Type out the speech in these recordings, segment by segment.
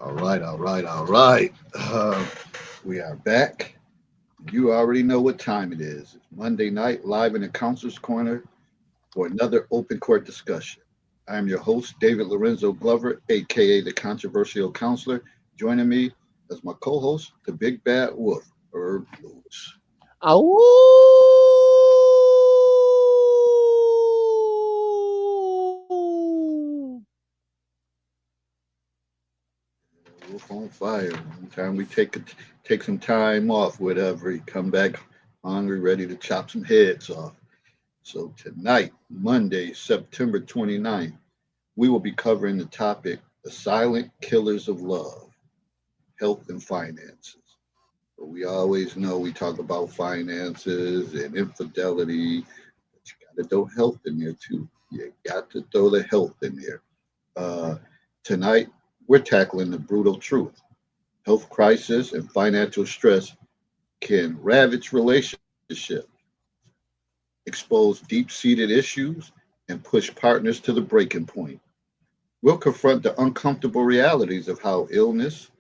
All right. We are back. You already know what time it is. It's Monday night, live in the Counselor's Corner for another open court discussion. I am your host, David Lorenzo Glover, aka the Controversial Counselor. Joining me as my co-host, the Big Bad Wolf, Herb Lewis. Ow! Wolf on fire. Anytime we take some time off, whatever, he come back hungry, ready to chop some heads off. So tonight, Monday, September 29th, we will be covering the topic, the silent killers of love, health and finances. But we always know we talk about finances and infidelity, but you got to throw health in there too. You got to throw the health in there. Uh, Tonight, we're tackling the brutal truth. Health crisis and financial stress can ravage relationships, expose deep seated issues, and push partners to the breaking point. We'll confront the uncomfortable realities of how illness,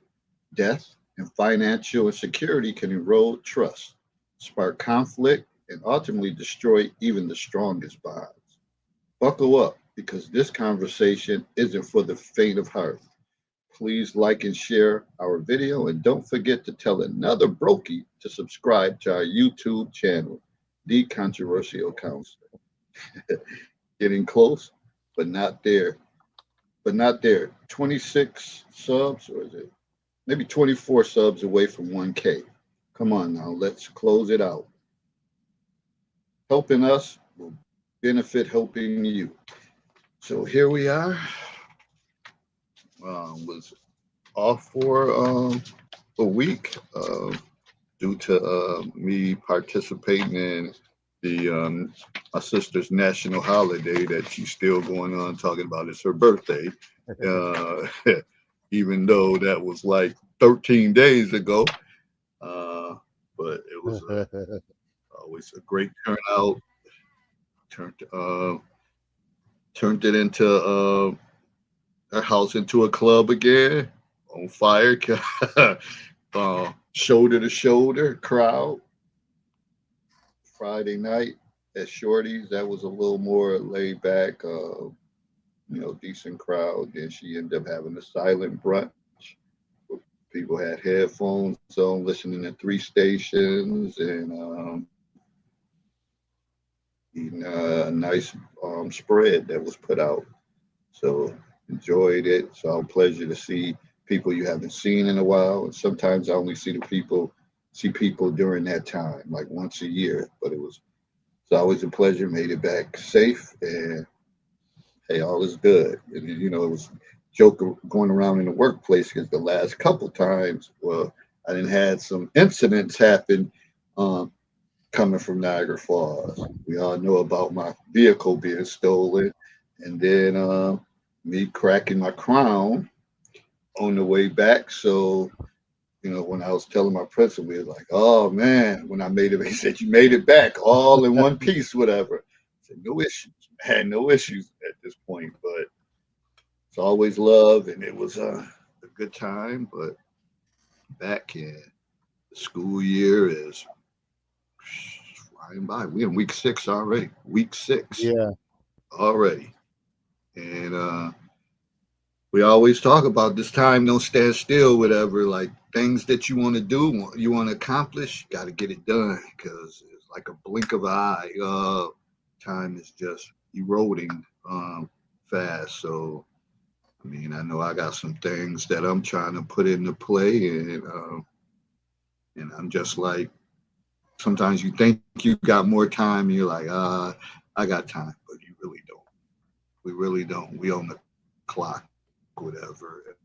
death, and financial insecurity can erode trust, spark conflict, and ultimately destroy even the strongest bonds. Buckle up because this conversation isn't for the faint of heart. Please like and share our video and don't forget to tell another brokey to subscribe to our YouTube channel, The Controversial Counselor. Getting close, but not there. But not there. 26 subs, or is it maybe 24 subs away from 1K? Come on now, let's close it out. Helping us will benefit helping you. So here we are. Was off for a week due to me participating in the my sister's national holiday that she's still going on talking about. It's her birthday, uh, even though that was like 13 days ago. Uh, but it was always a great turnout. Turned turned it into her house into a club again, on fire, shoulder to shoulder crowd. Friday night at Shorty's, that was a little more laid back, decent crowd. Then she ended up having a silent brunch. People had headphones on, listening to three stations, and eating a nice spread that was put out. So enjoyed it. It's our pleasure to see people you haven't seen in a while. And sometimes I only see people during that time, like once a year. But it's always a pleasure. Made it back safe, and hey, all is good. And it was joke going around in the workplace because the last couple times, well, I didn't had some incidents happen um, coming from Niagara Falls. We all know about my vehicle being stolen, and then me cracking my crown on the way back. So, when I was telling my principal, he was like, "Oh man," when I made it, he said, "You made it back all in one piece, whatever." I said, "No issues, man, no issues at this point." But it's always love, and it was a good time. But back in the school year is flying by. We're in week 6 already. Week 6 Yeah. already, and we always talk about this time don't stand still, whatever. Like things that you want to do, you want to accomplish, got to get it done because it's like a blink of an eye. Time is just eroding fast. So, I mean, I know I got some things that I'm trying to put into play, and I'm just like, sometimes you think you got more time, and you're like, I got time, but you really don't. We really don't. We on the clock, whatever.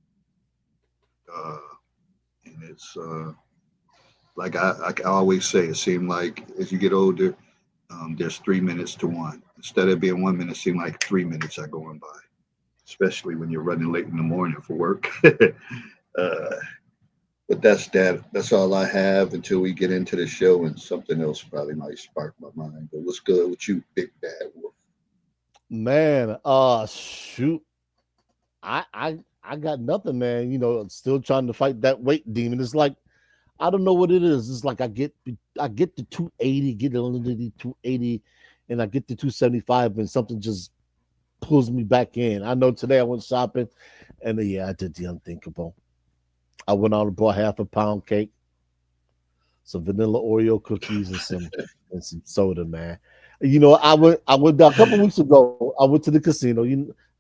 Uh, and it's like I always say, it seems like as you get older, there's 3 minutes to one. Instead of being 1 minute, it seems like 3 minutes are going by, especially when you're running late in the morning for work. But that's that. That's all I have until we get into the show, and something else probably might spark my mind. But what's good with you, Big Bad Wolf? Man, shoot. I got nothing, man. Still trying to fight that weight demon. It's like I don't know what it is. It's like I get to 280, get under the 280, and I get to 275, and something just pulls me back in. I know today I went shopping, and yeah, I did the unthinkable. I went out and bought half a pound cake, some vanilla Oreo cookies, and some soda, man. I went down a couple weeks ago. I went to the casino.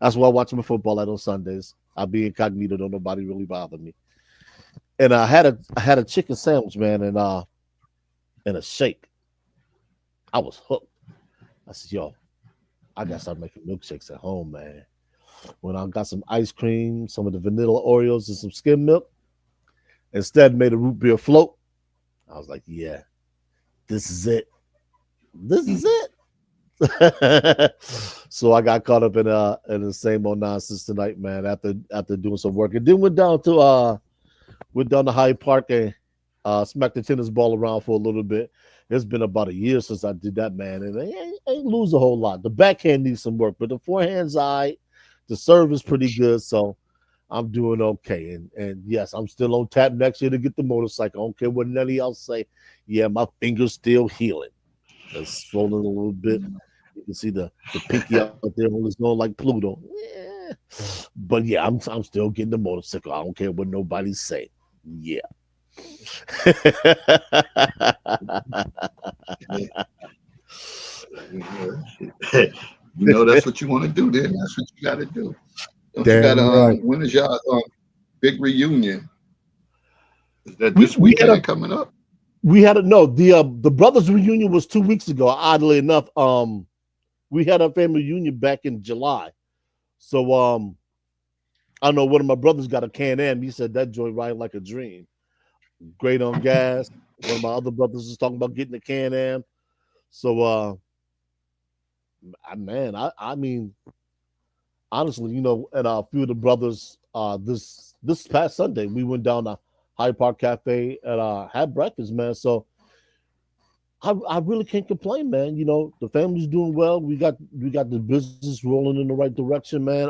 That's why I watch my football at on Sundays. I'll be incognito, don't nobody really bother me. And I had a chicken sandwich, man, and a shake. I was hooked. I said, yo, I gotta start making milkshakes at home, man. When I got some ice cream, some of the vanilla Oreos, and some skim milk, instead made a root beer float. I was like, yeah, this is it. This is it. So I got caught up in the same old nonsense tonight, man. After doing some work, and then went down to Hyde Park and smacked the tennis ball around for a little bit. It's been about a year since I did that, man, and I ain't lose a whole lot. The backhand needs some work, but the forehand's all right. The serve is pretty good, so I'm doing okay. And yes, I'm still on tap next year to get the motorcycle. I don't care what none of y'all say. Yeah, my finger's still healing. It's swollen a little bit. You can see the pinky out there on it's going like Pluto. Yeah. But yeah, I'm still getting the motorcycle. I don't care what nobody say. Yeah. That's what you want to do. Then that's what you got to do. Don't you got Damn to? right. When is y'all big reunion? Is that We this we had a weekend coming up? we had a no the brothers reunion was 2 weeks ago. Oddly enough, we had our family reunion back in July. So I know one of my brothers got a Can Am. He said that joint ride like a dream. Great on gas. One of my other brothers was talking about getting a Can Am. So I mean, honestly, and a few of the brothers, this past Sunday, we went down to Hyde Park Cafe and had breakfast, man. So I really can't complain, man. The family's doing well. We got the business rolling in the right direction, man.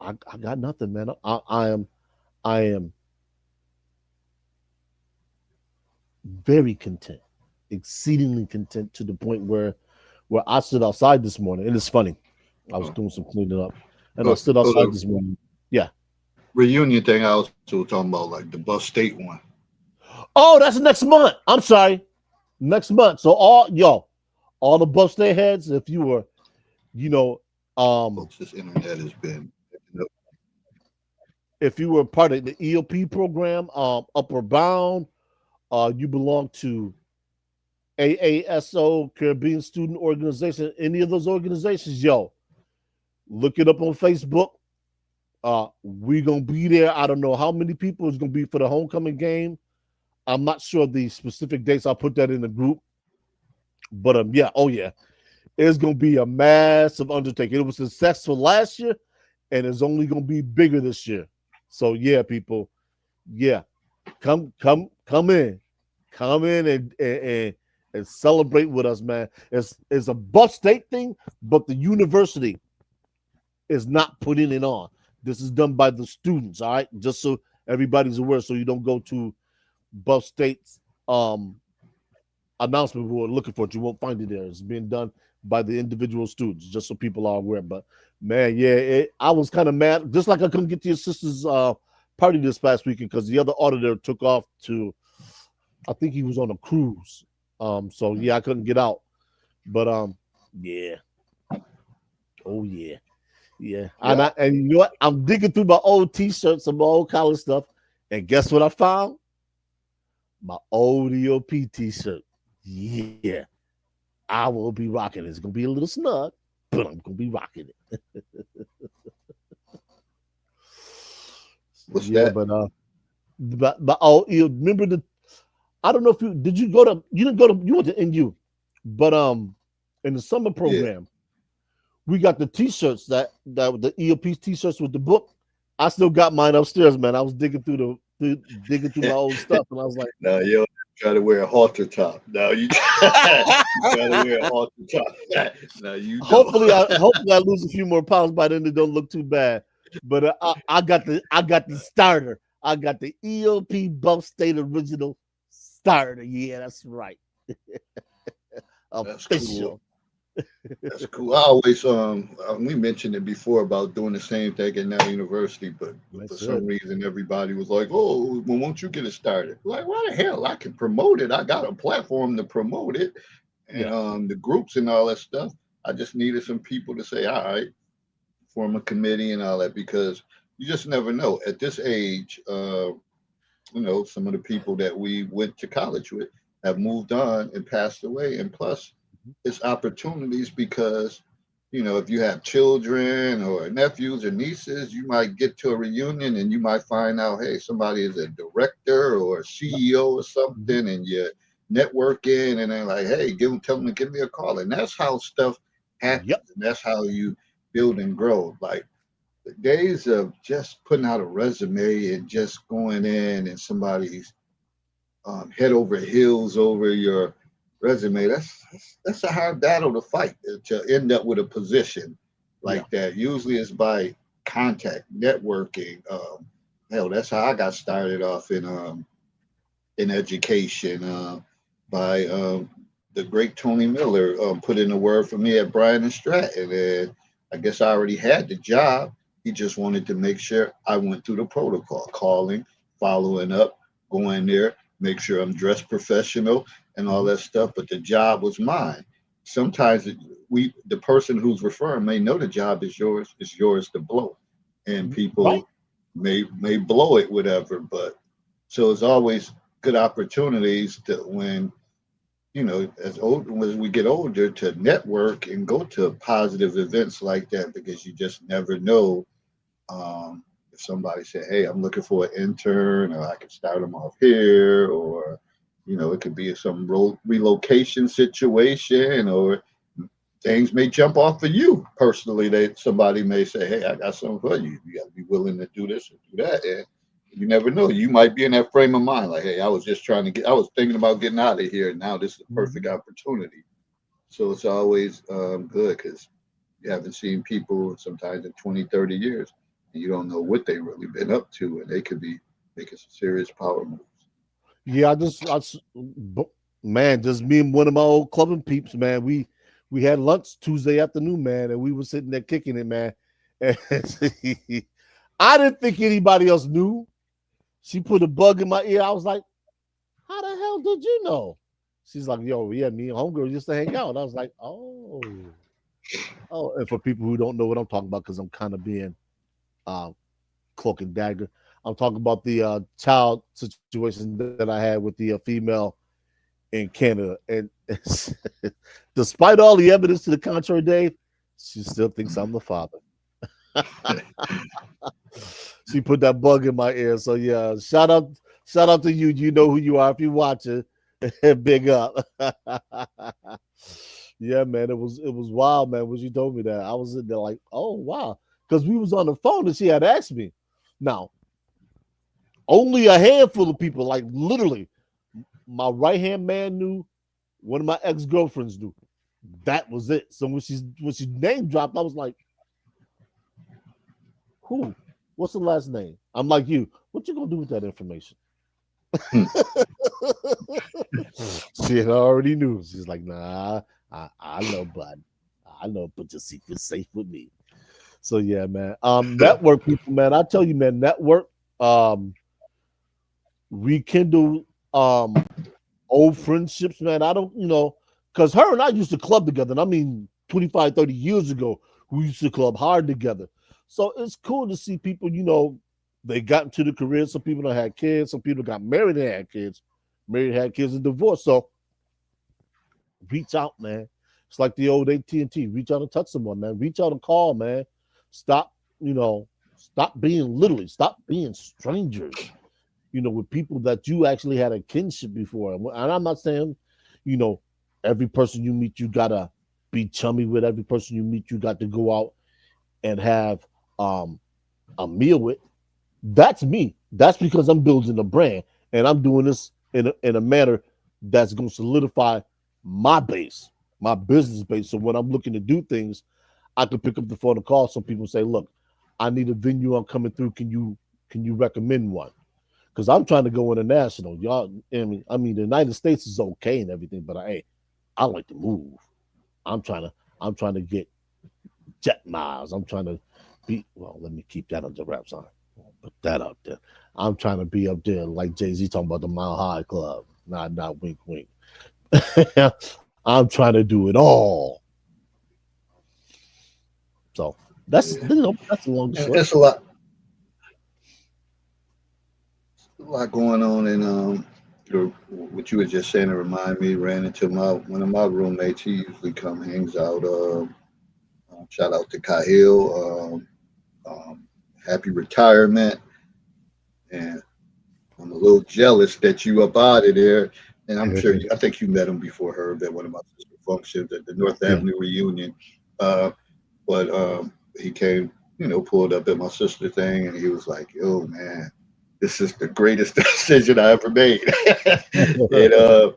I got nothing, man. I am very content, exceedingly content to the point where I stood outside this morning. And it's funny. I was Oh, doing some cleaning up, and I oh, stood oh, outside the this morning. Yeah. reunion thing I was talking about, like the Buff State one. Oh, that's next month. I'm sorry, next month. So all the Buff State heads, if you were, you know, um, Folks, this internet has been. if you were part of the EOP program, Upper Bound, you belong to AASO, Caribbean Student Organization, any of those organizations, look it up on Facebook. We gonna be there. I don't know how many people is gonna be for the homecoming game. I'm not sure the specific dates. I'll put that in the group. But yeah, oh yeah, it's gonna be a massive undertaking. It was successful last year, and it's only gonna be bigger this year. So yeah, people, yeah, come in and celebrate with us, man. It's a Buff State thing, but the university is not putting it on. This is done by the students, all right? Just so everybody's aware, so you don't go to Buff State's announcement board looking for it. You won't find it there. It's being done by the individual students, just so people are aware. But man, yeah, I was kind of mad, just like I couldn't get to your sister's party this past weekend because the other auditor took off to, I think he was on a cruise. So yeah, I couldn't get out. But yeah, oh yeah. Yeah, Yeah, and you know what? I'm digging through my old T-shirts and my old college stuff, and guess what I found? My old EOP T-shirt. Yeah, I will be rocking it. It's gonna be a little snug, but I'm gonna be rocking it. what's Yeah, that? but oh, you remember the? I don't know if you did. You didn't go to. You went to NU, but in the summer Yeah. program, we got the T-shirts that the EOP T-shirts with the book. I still got mine upstairs, man. I was digging through digging through my old stuff, and I was like, No, yo. Gotta wear a halter top. No, you, you gotta wear a halter top. No, you don't. hopefully I lose a few more pounds by then. It don't look too bad. But I got the starter. I got the EOP Buff State original starter. Yeah, that's right. That's cool. Official. That's cool. I always we mentioned it before about doing the same thing at Now University, but for That's some it. reason everybody was like, "Oh, well, won't you get it started?" Like, why the hell? I can promote it. I got a platform to promote it, and Yeah. the groups and all that stuff. I just needed some people to say, "All right, form a committee and all that," because you just never know. At this age, some of the people that we went to college with have moved on and passed away, and plus it's opportunities because if you have children or nephews or nieces, you might get to a reunion and you might find out, hey, somebody is a director or a Yep. CEO or Mhm. something, and you're networking, and they're like, hey, tell them to give me a call, and that's how stuff Yep. happens, and that's how you build and grow. Like the days of just putting out a resume and just going in and somebody's head over heels over your resume. That's a hard battle to fight to end up with a position Yeah. like that. Usually, it's by contact, networking. Hell, that's how I got started off in education by the great Tony Miller put in a word for me at Bryan and Stratton. And I guess I already had the job. He just wanted to make sure I went through the protocol, calling, following up, going there, make sure I'm dressed professional and all Mhm. that stuff. But the job was mine. Sometimes the person who's referring may know the job is yours. It's yours to blow, and Mhm. Right. people may blow it, whatever. But so it's always good opportunities to when as we get older to network and go to positive events like that because you just never know if somebody said, hey, I'm looking for an intern or I can start them off here, or it could be some relocation situation, or things may jump off for you personally. That somebody may say, hey, I got something for you. You got to be willing to do this and do that. And you never know. You might be in that frame of mind, like, hey, I was thinking about getting out of here. And now this is a perfect Mhm. opportunity. So it's always good because you haven't seen people sometimes in 20, 30 years, and you don't know what they really been up to. And they could be making some serious power moves. Yeah, man, just me and one of my old clubbing peeps, man. We had lunch Tuesday afternoon, man, and we were sitting there kicking it, man. And I didn't think anybody else knew. She put a bug in my ear. I was like, "How the hell did you know?" She's like, "Yo, yeah, me and homegirl used to hang out." I was like, oh." And for people who don't know what I'm talking about, because I'm kind of being uh, cloak and dagger, I'm talking about the child situation that I had with the female in Canada. And despite all the evidence to the contrary, Dave, she still thinks I'm the father. She put that bug in my ear. So yeah, shout out to you. You know who you are if you watch it. Big up. Yeah, man, it was wild, man. When she told me that, I was in there like, oh wow, because we was on the phone and she had asked me. Now, only a handful of people, like literally, my right hand man knew, one of my ex girlfriends knew. That was it. So when she name dropped, I was like, who? What's the last name? I'm like you. What you gonna do with that information? She had already knew. She's like, nah, I know, bud. I know, but your secret's safe with me. So yeah, man. Network people, man. I tell you, man, network, um, rekindle old friendships, man. I don't, because her and I used to club together. And I mean, 25, 30 years ago, we used to club hard together. So it's cool to see people, they got into the career. Some people that had kids, some people got married and had kids, married, had kids, and divorced. So reach out, man. It's like the old AT&T. Reach out and touch someone, man. Reach out and call, man. Stop, stop being strangers, with people that you actually had a kinship before. And I'm not saying, you know, every person you meet, you gotta be chummy with. Every person you meet, you got to go out and have um, a meal with. That's me. That's because I'm building a brand and I'm doing this in a manner that's going to solidify my base, my business base. So when I'm looking to do things, I can pick up the phone and call some people and say, look, I need a venue. I'm coming through. Can you recommend one? Because I'm trying to go international. Y'all, the United States is okay and everything, but I like to move. I'm trying to get jet miles. I'm trying to be. Well, let me keep that under wraps. On put that up there. I'm trying to be up there like Jay-Z talking about the Mile High Club. Not wink, wink. I'm trying to do it all. So Yeah. that's a long And short. it's a lot going on in what you were just saying to remind me. Ran into my one of my roommates. He usually come hangs out. Shout out to Kahil. Happy retirement, and I'm a little jealous that you up out of there. And I'm sure I think you met him before Herb at one of my sister functions at the North Yeah. Avenue reunion. Uh, but he came, pulled up at my sister thing, and he was like, "Yo, man, this is the greatest decision I ever made." And talking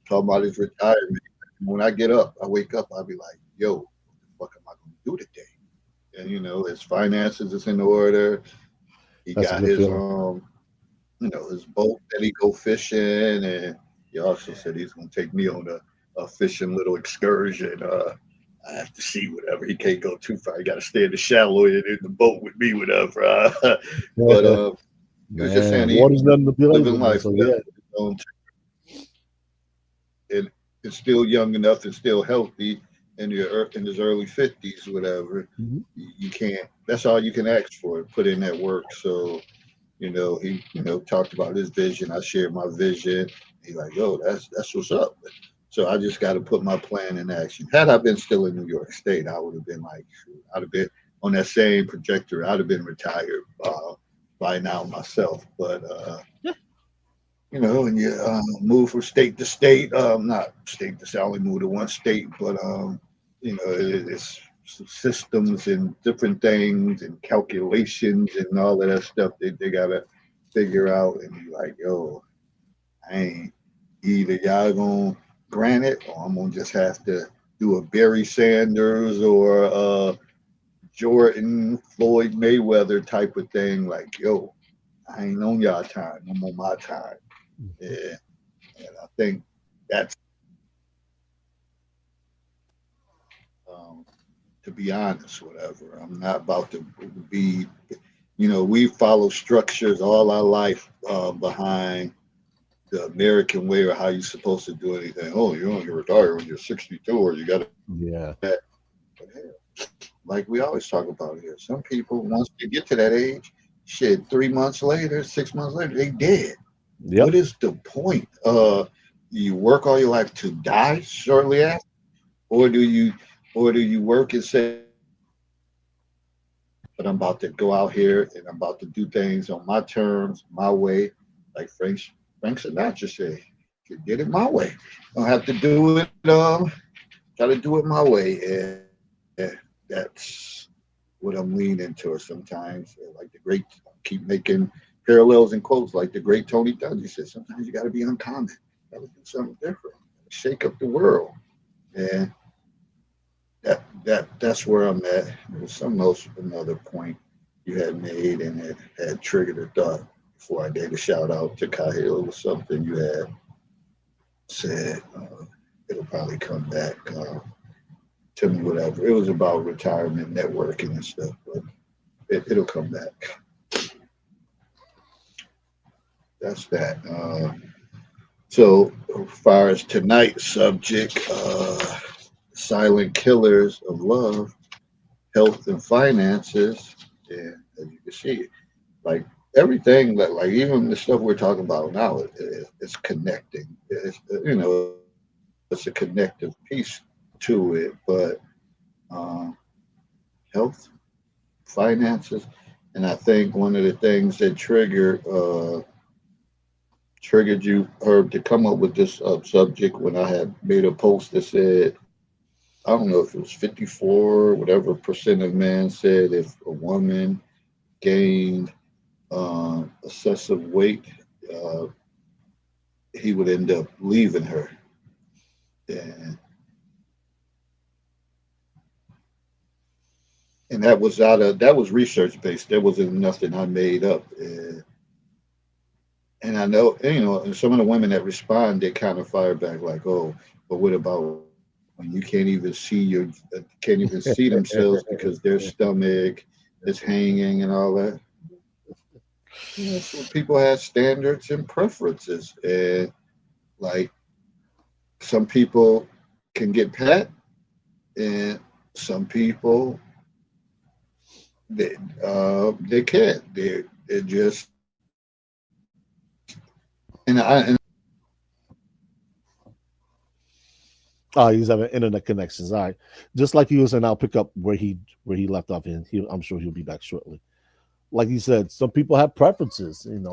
about his retirement. When I get up, I wake up, I'll be like, "Yo, what the fuck am I going to do today?" And his finances is in order. He That's a got good his feeling. his boat that he go fishing, and he also said he's gonna take me on a fishing little excursion. I have to see whatever. He can't go too far. He got to stay in the shallow end in the boat with me, whatever. But he was just saying Man, he water's nothing to play living with, man. life So without yeah. his own, and is still young enough and still healthy in his early 50s, whatever. Mhm. You can't. That's all you can ask for. Put in that work. So he talked about his vision. I shared my vision. He's like, yo, that's what's up. So I just got to put my plan in action. Had I been still in New York State, I would have been like, I'd have been on that same trajectory. I'd have been retired by now myself. But and you move from state to state. Not state to state. I only moved to one state, but it's systems and different things and calculations and all of that stuff that they gotta figure out. And be like, yo, I ain't either y'all gonna grant it, or I'm gonna just have to do a Barry Sanders or Jordan Floyd Mayweather type of thing. Like, yo, I ain't on y'all time. I'm on my time. Yeah. And I think that's, um, to be honest, whatever. I'm not about to be, we follow structures all our life behind the American way or how you're supposed to do anything. Oh, you don't get retired when you're 62 or you got to. Yeah. But hell, like we always talk about here, some people, once they get to that age, shit, 3 months later, 6 months later, they dead. Yep. What is the point? You work all your life to die shortly after, or do you work and say, but I'm about to go out here and I'm about to do things on my terms, my way, like Frank Sinatra said, get it my way. I don't have to do it. Got to do it my way, and that's what I'm leaning towards sometimes. Like the great, keep making parallels and quotes, like the great Tony Dungy said. Sometimes you got to be uncommon. Got to do something different. Shake up the world, and that's where I'm at. There was some else another point you had made, and it had triggered a thought before I gave a shout out to Kahil. It was something you had said. It'll probably come back to me, whatever. It was about retirement, networking, and stuff, but it'll come back. That's that. So, as far as tonight's subject, silent killers of love, health, and finances, and as you can see, like everything that, like even the stuff we're talking about now, it's connecting. It's a connective piece to it, but um, health, finances, and I think one of the things that triggered you, Herb, to come up with this subject when I had made a post that said, I don't know if it was 54, whatever percent of men said if a woman gained excessive weight, uh, he would end up leaving her. And, and that was research based. That wasn't nothing I made up. And I know, and some of the women that respond, they kind of fire back like, "Oh, but what about when you can't even see themselves because their stomach is hanging and all that?" So people have standards and preferences, and like some people can get pat, and some people they can't. They just and He's having internet connections. All right, just like he was saying, I'll pick up where he left off, and I'm sure he'll be back shortly. Like he said, some people have preferences, and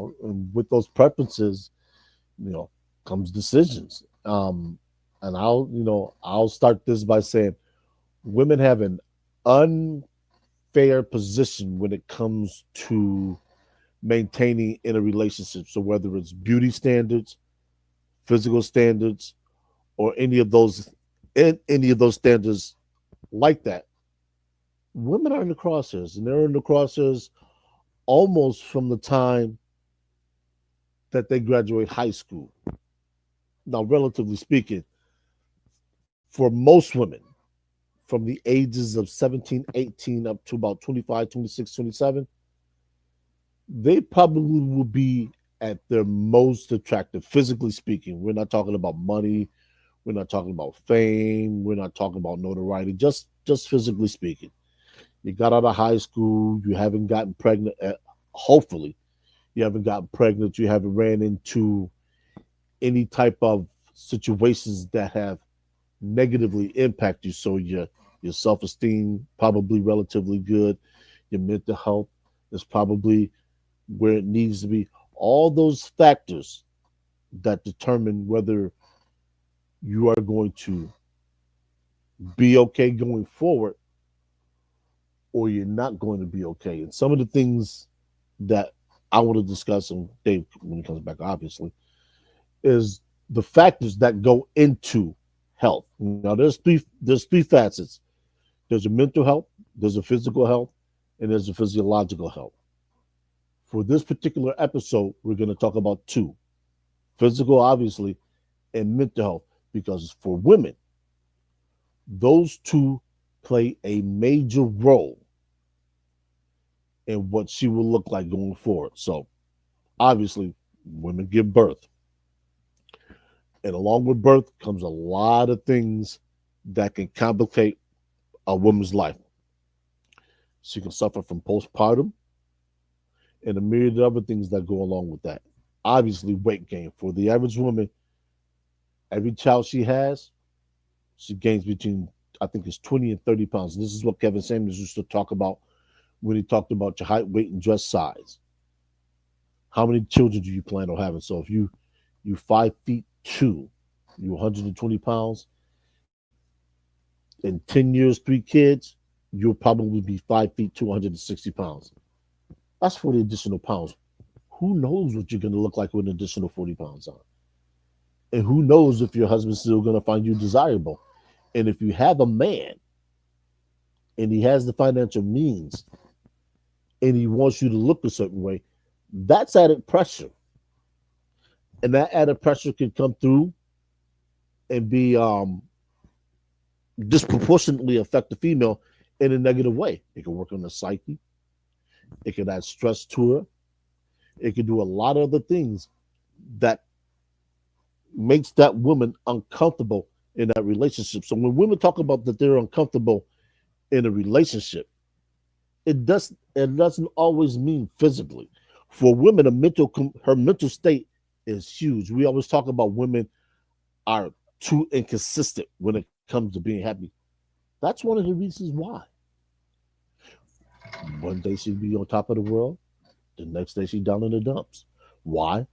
with those preferences, you know, comes decisions. And I'll start this by saying women have an unfair position when it comes to maintaining in a relationship. So whether it's beauty standards, physical standards, or any of those standards like that, women are in the crosshairs, and they're in the crosshairs almost from the time that they graduate high school. Now, relatively speaking, for most women from the ages of 17, 18 up to about 25, 26, 27, they probably will be at their most attractive, physically speaking. We're not talking about money. We're not talking about fame. We're not talking about notoriety. Just physically speaking. You got out of high school. You haven't gotten pregnant. Hopefully, you haven't gotten pregnant. You haven't ran into any type of situations that have negatively impact you. So your self esteem probably relatively good. Your mental health is probably where it needs to be. All those factors that determine whether you are going to be okay going forward or you're not going to be okay. And some of the things that I want to discuss, and Dave, when he comes back, obviously, is the factors that go into health. Now, there's three facets. There's a mental health, there's a physical health, and there's a physiological health. For this particular episode, we're going to talk about two: physical, obviously, and mental health, because for women, those two play a major role in what she will look like going forward. So, obviously, women give birth. And along with birth comes a lot of things that can complicate a woman's life. She can suffer from postpartum and a myriad of other things that go along with that. Obviously, weight gain. For the average woman, every child she has, she gains between, I think it's 20 and 30 pounds. And this is what Kevin Samuels used to talk about when he talked about your height, weight, and dress size. How many children do you plan on having? So if you 5'2", you 120 pounds, in 10 years, 3 kids, you'll probably be 5'2", 160 pounds. That's 40 additional pounds. Who knows what you're going to look like with an additional 40 pounds on? And who knows if your husband's still going to find you desirable? And if you have a man and he has the financial means and he wants you to look a certain way, that's added pressure. And that added pressure can come through and be disproportionately affect the female in a negative way. It can work on the psyche. It can add stress to her. It can do a lot of other things that makes that woman uncomfortable in that relationship. So when women talk about that they're uncomfortable in a relationship, it doesn't always mean physically. For women, her mental state is huge. We always talk about women are too inconsistent when it comes to being happy. That's one of the reasons why. One day she'd be on top of the world, the next day she's down in the dumps. Why?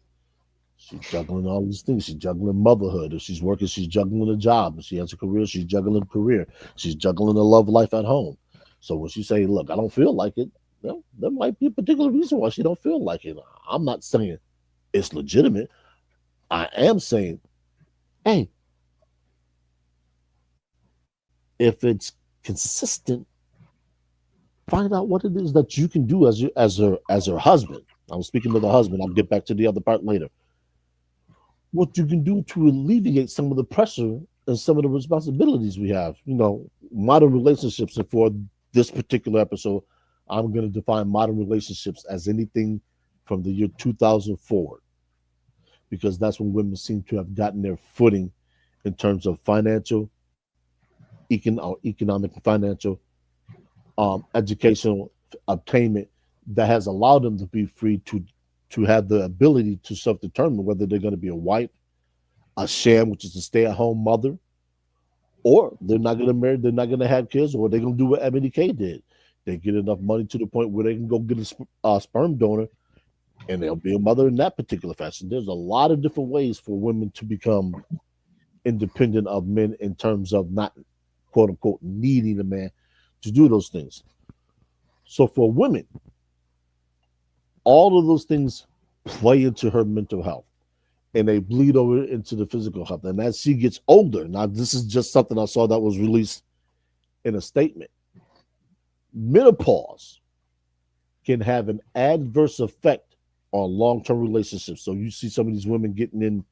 She's juggling all these things. She's juggling motherhood. If she's working, she's juggling a job. If she has a career, she's juggling a career. She's juggling a love life at home. So when she say, "Look, I don't feel like it," well, there might be a particular reason why she don't feel like it. I'm not saying it's legitimate. I am saying, hey, if it's consistent, find out what it is that you can do as her husband. I'm speaking to the husband. I'll get back to the other part later. What you can do to alleviate some of the pressure and some of the responsibilities we have. Modern relationships. And for this particular episode, I'm going to define modern relationships as anything from the year 2000 forward, because that's when women seem to have gotten their footing in terms of financial, economic, and financial, educational obtainment that has allowed them to be free to have the ability to self-determine whether they're going to be a wife, a sham, which is a stay-at-home mother, or they're not going to marry, they're not going to have kids, or they're going to do what Ebony K did. They get enough money to the point where they can go get a sperm donor, and they'll be a mother in that particular fashion. There's a lot of different ways for women to become independent of men in terms of not, quote unquote, needing a man to do those things. So for women, all of those things play into her mental health, and they bleed over into the physical health. And as she gets older, now this is just something I saw that was released in a statement. Menopause can have an adverse effect on long-term relationships. So you see some of these women getting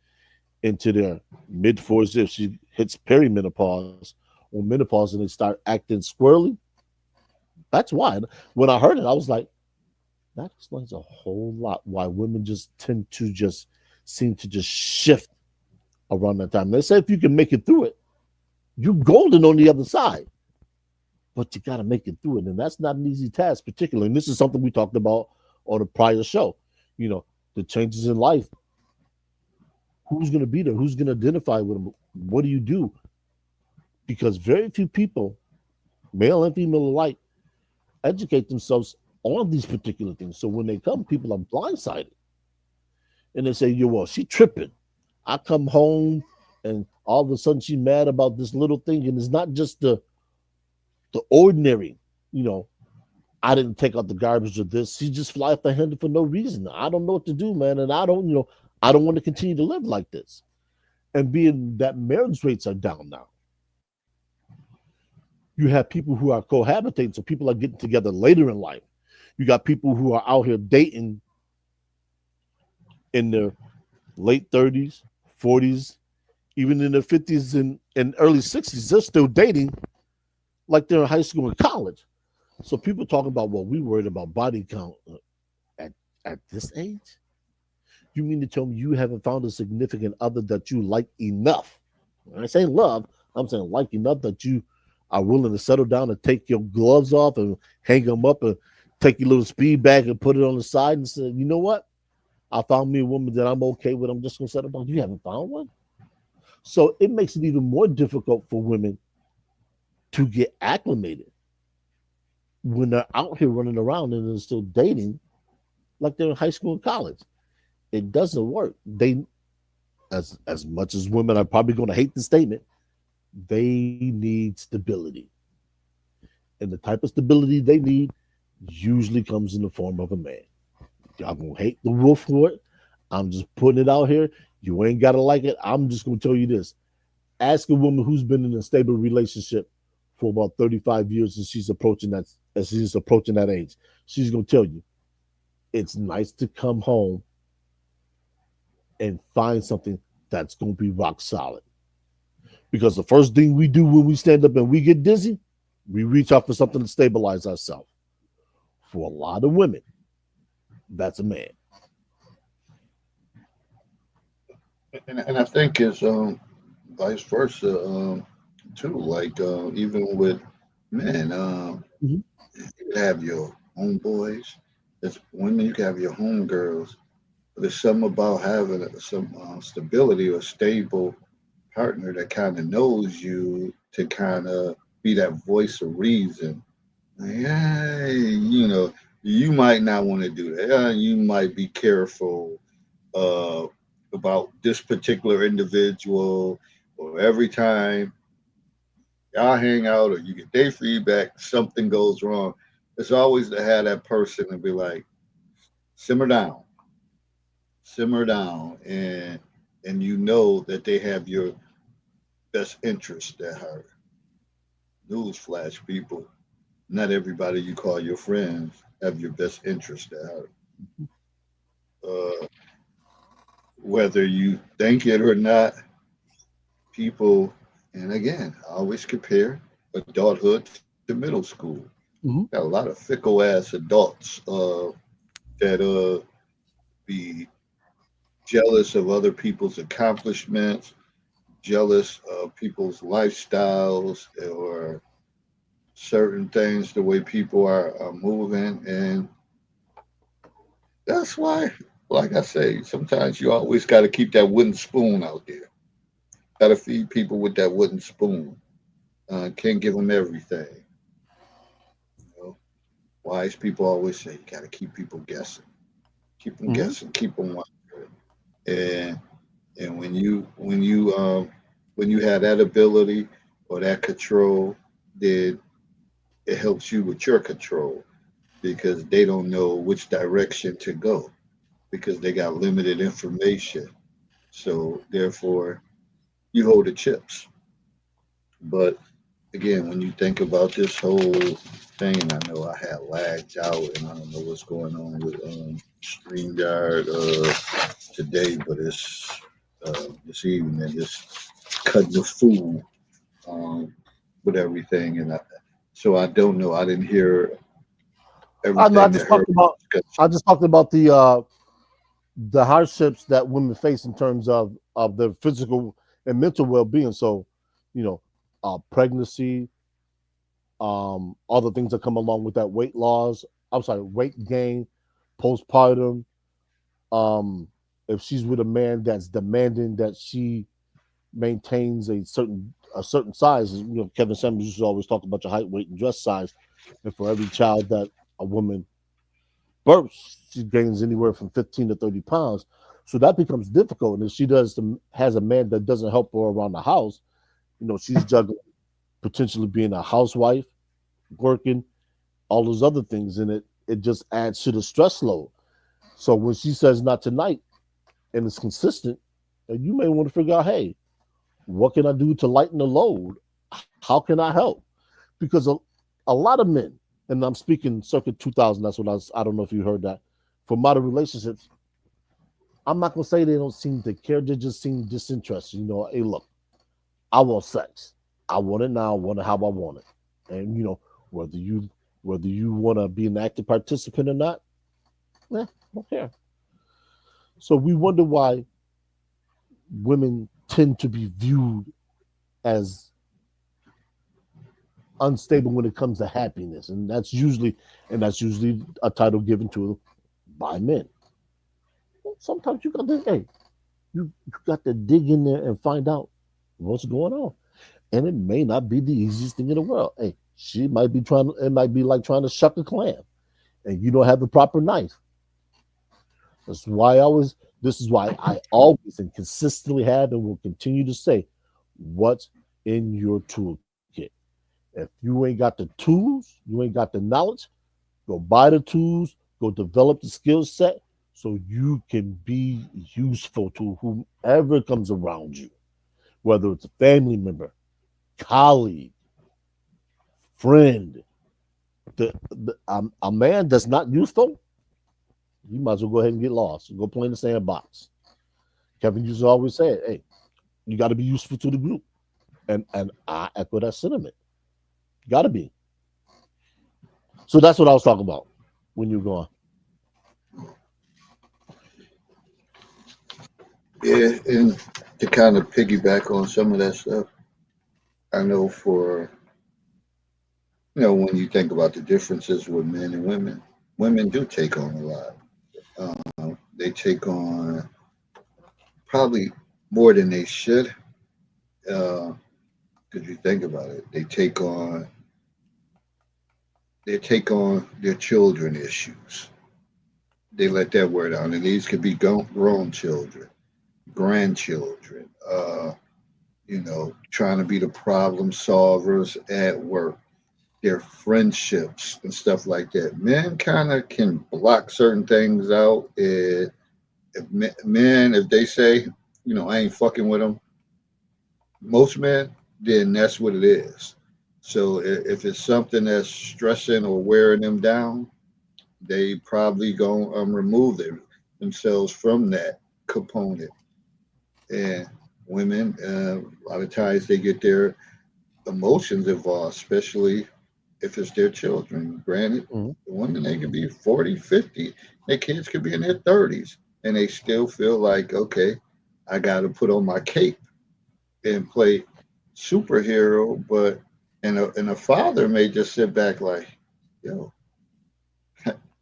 into their mid-40s. If she hits perimenopause or menopause and they start acting squirrely, that's why. When I heard it, I was like, that explains a whole lot why women just tend to just seem to just shift around that time. They say if you can make it through it, you're golden on the other side. But you got to make it through it. And that's not an easy task, particularly. And this is something we talked about on a prior show. The changes in life. Who's going to be there? Who's going to identify with them? What do you do? Because very few people, male and female alike, educate themselves on these particular things. So when they come, people are blindsided. And they say, well, she tripping. I come home and all of a sudden she mad about this little thing. And it's not just the ordinary, I didn't take out the garbage or this. She just fly off the handle for no reason. I don't know what to do, man. And I don't want to continue to live like this. And being that marriage rates are down now, you have people who are cohabitating. So people are getting together later in life. You got people who are out here dating in their late 30s, 40s, even in their 50s and early 60s. They're still dating like they're in high school and college. So people talking about, well, we worried about body count at this age? You mean to tell me you haven't found a significant other that you like enough? When I say love, I'm saying like enough that you are willing to settle down and take your gloves off and hang them up and take your little speed bag and put it on the side and say, you know what? I found me a woman that I'm okay with. I'm just going to settle down. You haven't found one? So it makes it even more difficult for women to get acclimated when they're out here running around and they're still dating like they're in high school and college. It doesn't work. They, as much as women are probably going to hate the statement, they need stability. And the type of stability they need usually comes in the form of a man. Y'all gonna hate the wolf for it. I'm just putting it out here. You ain't gotta like it. I'm just gonna tell you this. Ask a woman who's been in a stable relationship for about 35 years and she's approaching that age. She's gonna tell you it's nice to come home and find something that's gonna be rock solid. Because the first thing we do when we stand up and we get dizzy, we reach out for something to stabilize ourselves. For a lot of women, that's a man. And I think it's vice versa too. Like even with men, Mhm. you can have your homeboys. As women, you can have your homegirls. But there's something about having some stability or stable partner that kind of knows you to kind of be that voice of reason. Like, hey, you might not want to do that. You might be careful uh, about this particular individual, or every time y'all hang out or you get day feedback, something goes wrong. It's always to have that person and be like, simmer down, simmer down. And and you know that they have your best interest at heart. Newsflash, people. Not everybody you call your friends have your best interest at heart. Uh, Whether you think it or not, people, and again, I always compare adulthood to middle school. Mhm. Got a lot of fickle ass adults that be jealous of other people's accomplishments, jealous of people's lifestyles or certain things, the way people are moving. And that's why, like I say, sometimes you always got to keep that wooden spoon out there. Got to feed people with that wooden spoon. Can't give them everything. You know? Wise people always say you got to keep people guessing. Keep them Mhm. guessing. Keep them wondering. And when you have that ability or that control, then it helps you with your control because they don't know which direction to go because they got limited information. So therefore, you hold the chips. But again, when you think about this whole thing, and I know I had lagged out, and I don't know what's going on with StreamYard today, but it's this evening, just cutting the food um, with everything, and so I don't know. I didn't hear I know. everything that her discussed. I just talked about the hardships that women face in terms of their physical and mental well being. So, you know, pregnancy, all the things that come along with that, weight loss. I'm sorry, weight gain, postpartum. Um, if she's with a man that's demanding that she maintains a certain size, you know, Kevin Samuels used to always talk about your height, weight, and dress size. And for every child that a woman births, she gains anywhere from 15 to 30 pounds. So that becomes difficult. And if she has a man that doesn't help her around the house, you know, she's juggling potentially being a housewife, working, all those other things, and it just adds to the stress load. So when she says not tonight and it's consistent, then you may want to figure out, hey, what can I do to lighten the load? How can I help? Because a lot of men, and I'm speaking circa 2000, that's what I don't know if you heard that, for modern relationships, I'm not gonna say they don't seem to care, they just seem disinterested. You know, hey, look, I want sex. I want it now, I want it how I want it. And you know, whether you whether you want to be an active participant or not, I don't care. So we wonder why women tend to be viewed as unstable when it comes to happiness, and that's usually a title given to by men. Well, sometimes you got to hey, you got to dig in there and find out what's going on, and it may not be the easiest thing in the world. Hey, she might be trying. It might be like trying to shuck a clam, and you don't have the proper knife. That's why I always. This is why I always and consistently have and will continue to say, what's in your toolkit. If you ain't got the tools, you ain't got the knowledge, go buy the tools, go develop the skill set so you can be useful to whomever comes around you, whether it's a family member, colleague, friend. A man that's not useful, you might as well go ahead and get lost. Go play in the sandbox. Kevin used to always say, hey, you got to be useful to the group. And I echo that sentiment. Got to be. So that's what I was talking about when you were going. Yeah, and to kind of piggyback on some of that stuff, I know for when you think about the differences with men and women do take on a lot. They take on probably more than they should. Because you think about it, they take on their children issues. They let that word out, and these could be grown children, grandchildren. Trying to be the problem solvers at work, their friendships and stuff like that. Men kind of can block certain things out. If men, if they say, I ain't fucking with them. Most men, then that's what it is. So if it's something that's stressing or wearing them down, they probably gonna remove themselves from that component. And women, a lot of times they get their emotions involved, especially if it's their children. Granted, Mhm. the women, they can be 40, 50, their kids could be in their 30s, and they still feel like, okay, I got to put on my cape and play superhero. But and a father may just sit back like, yo,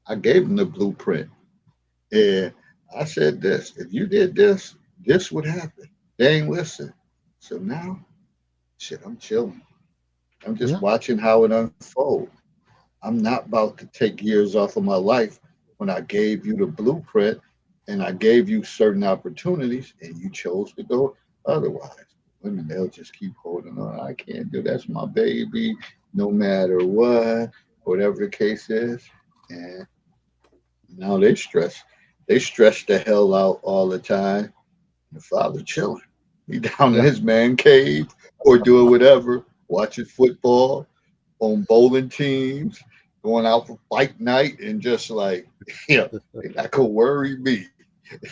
I gave him the blueprint, and I said this. If you did this, this would happen. They ain't listen. So now, shit, I'm chilling. I'm just Yeah, watching how it unfolds. I'm not about to take years off of my life when I gave you the blueprint and I gave you certain opportunities and you chose to go otherwise. Women, they'll just keep holding on. I can't do that's my baby, no matter what, whatever the case is. And now they stress. They stress the hell out all the time. The father chilling. He down in yeah, his man cave or doing whatever, watching football, on bowling teams, going out for fight night, and just like, they not gonna worry me.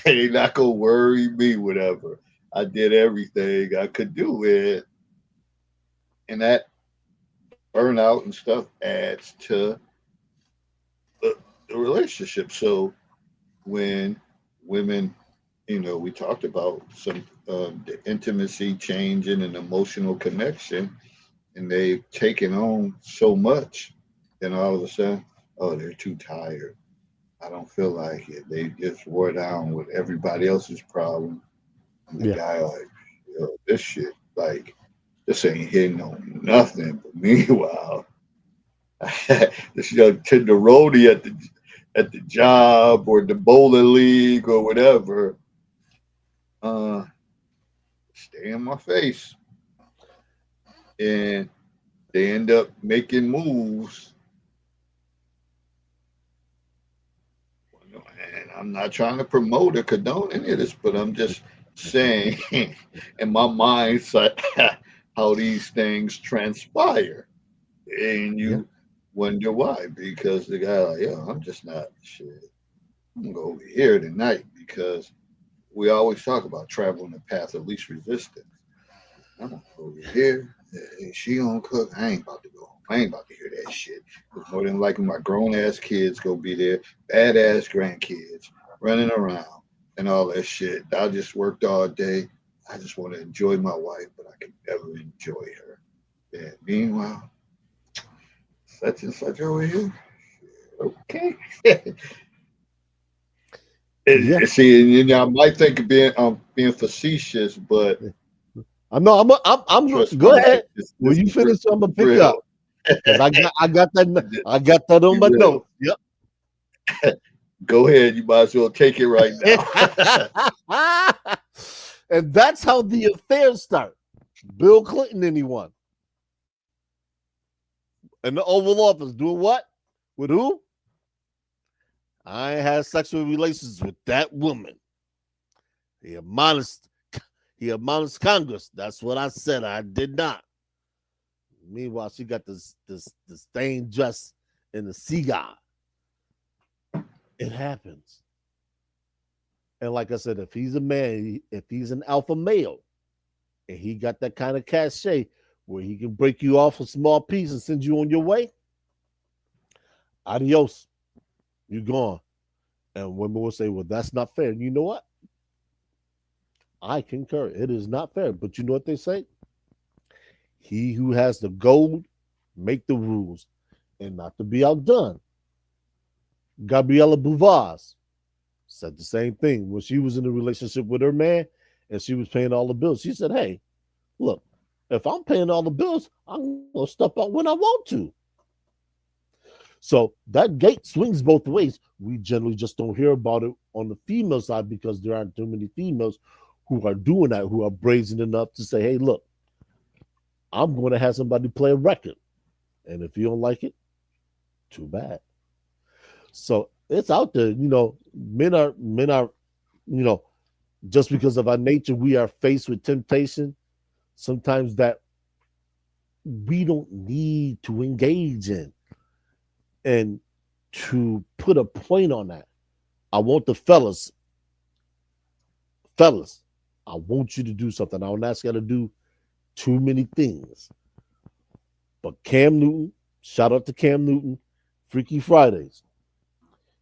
They not gonna worry me. Whatever. I did everything I could do it, and that burnout and stuff adds to the, the relationship. So when women, we talked about some the intimacy changing and emotional connection, and they've taken on so much, then all of a sudden, oh, they're too tired. I don't feel like it. They just wore down with everybody else's problem. And the yeah, guy like, this shit, like, this ain't hitting on nothing. But meanwhile, this young tenderoni at the job or the bowling league or whatever, uh, stay in my face. And they end up making moves. And I'm not trying to promote or condone any of this, but I'm just saying in my mindset how these things transpire. And yeah, you wonder why. Because the guy like, yo, I'm just not shit. I'm gonna go over here tonight because we always talk about traveling the path of least resistance. I'm gonna go over here. She gonna cook. I ain't about to go home. I ain't about to hear that shit. Because more than likely, my grown ass kids go be there, badass grandkids running around and all that shit. I just worked all day. I just want to enjoy my wife, but I can never enjoy her. And meanwhile, such and such over here. Okay. yeah. See, I might think of being facetious, but I know. I'm. trust me, Go ahead. this When you is real. finish, I'm gonna pick Real. up because I got that. I got that on Be my real. notes. Yep. Go ahead. You might as well take it right now. And that's how the affairs start. Bill Clinton, anyone, in the Oval Office, doing what? With who? I ain't had sexual relations with that woman. He admonished. He admonished Congress. That's what I said. I did not. Meanwhile, she got this stained dress in the cigar. It happens. And like I said, if he's a man, if he's an alpha male, and he got that kind of cachet where he can break you off a small piece and send you on your way, adios, you're gone. And women will say, well, that's not fair. And you know what? I concur. It is not fair. But you know what they say? He who has the gold make the rules. And not to be outdone, Gabriella Bouvaz said the same thing when she was in a relationship with her man and she was paying all the bills. She said, hey, look, if I'm paying all the bills, I'm going to step out when I want to. So that gate swings both ways. We generally just don't hear about it on the female side because there aren't too many females who are doing that, who are brazen enough to say, hey, look, I'm going to have somebody play a record. And if you don't like it, too bad. So it's out there. Men are, you know, Just because of our nature, we are faced with temptation sometimes that we don't need to engage in. And to put a point on that, I want the fellas, I want you to do something. I don't ask you to do too many things. But Cam Newton, shout out to Cam Newton, Freaky Fridays.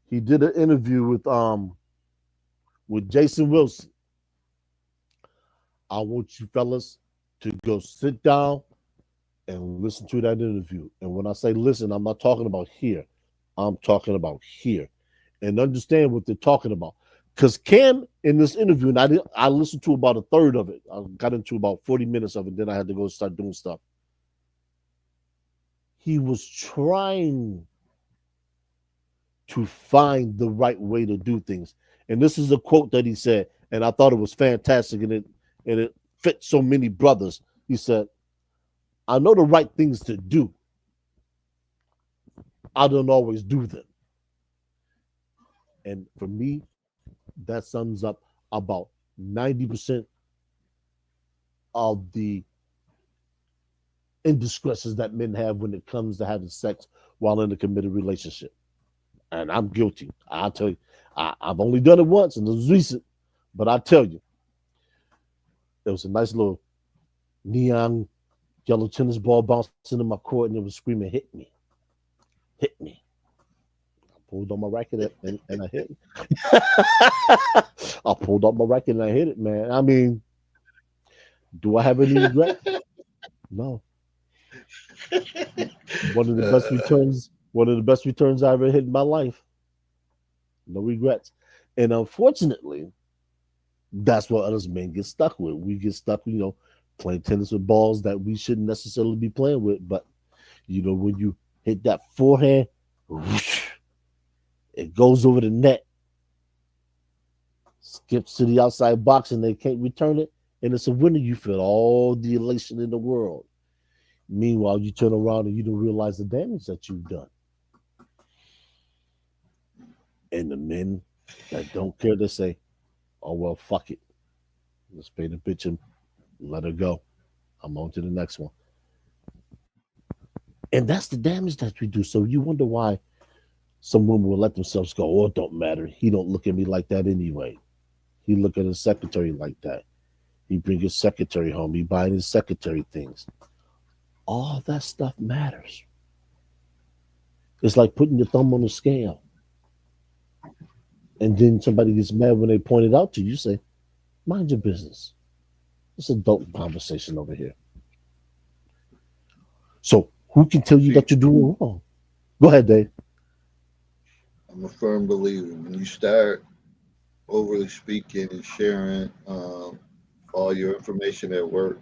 He did an interview with Jason Wilson. I want you fellas to go sit down and listen to that interview. And when I say listen, I'm not talking about here. I'm talking about here. And understand what they're talking about. Because Cam in this interview, and I listened to about a third of it. I got into about 40 minutes of it, then I had to go start doing stuff. He was trying to find the right way to do things. And this is a quote that he said, and I thought it was fantastic, and it fit so many brothers. He said, I know the right things to do. I don't always do them. And for me, that sums up about 90% of the indiscretions that men have when it comes to having sex while in a committed relationship. And I'm guilty. I'll tell you, I've only done it once and it was recent, but I tell you, there was a nice little neon yellow tennis ball bouncing in my court and it was screaming, hit me. Hit me. I pulled on my racket and I hit it. I pulled up my racket and I hit it, man. I mean, do I have any regret? No. One of the best returns. One of the best returns I ever hit in my life. No regrets. And unfortunately, that's what us men get stuck with. We get stuck, playing tennis with balls that we shouldn't necessarily be playing with. But when you hit that forehand, whoosh, it goes over the net, skips to the outside box, and they can't return it. And it's a winner. You feel all the elation in the world. Meanwhile, you turn around and you don't realize the damage that you've done. And the men that don't care, they say, oh, well, fuck it. Let's pay the bitch and let her go. I'm on to the next one. And that's the damage that we do. So you wonder why some women will let themselves go. Oh, it don't matter. He don't look at me like that anyway. He look at his secretary like that. He bring his secretary home. He buy his secretary things. All that stuff matters. It's like putting your thumb on the scale. And then somebody gets mad when they point it out to you. You say, mind your business. It's adult conversation over here. So who can tell you that you're doing wrong? Go ahead, Dave. I'm a firm believer when you start overly speaking and sharing all your information at work,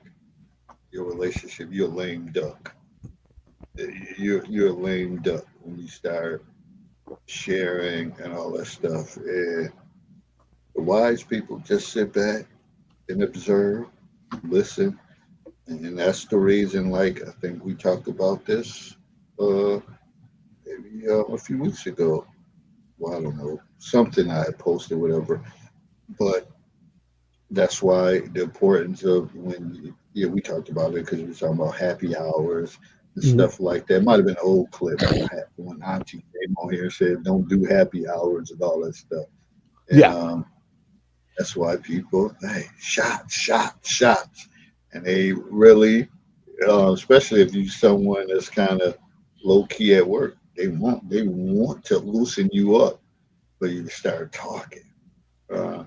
your relationship, you're a lame duck. You're a lame duck when you start sharing and all that stuff. And the wise people just sit back and observe, listen, and that's the reason. Like I think we talked about this maybe a few weeks ago. Well, I don't know, something I had posted, whatever. But that's why the importance of when yeah, we talked about it because we were talking about happy hours and Mhm. stuff like that. Might have been an old clip when Auntie came on here and said, "Don't do happy hours" and all that stuff. And Yeah. that's why people, hey, shots, shots, shots, and they really, especially if you someone that's kind of low key at work, they want to loosen you up, but you start talking. Uh,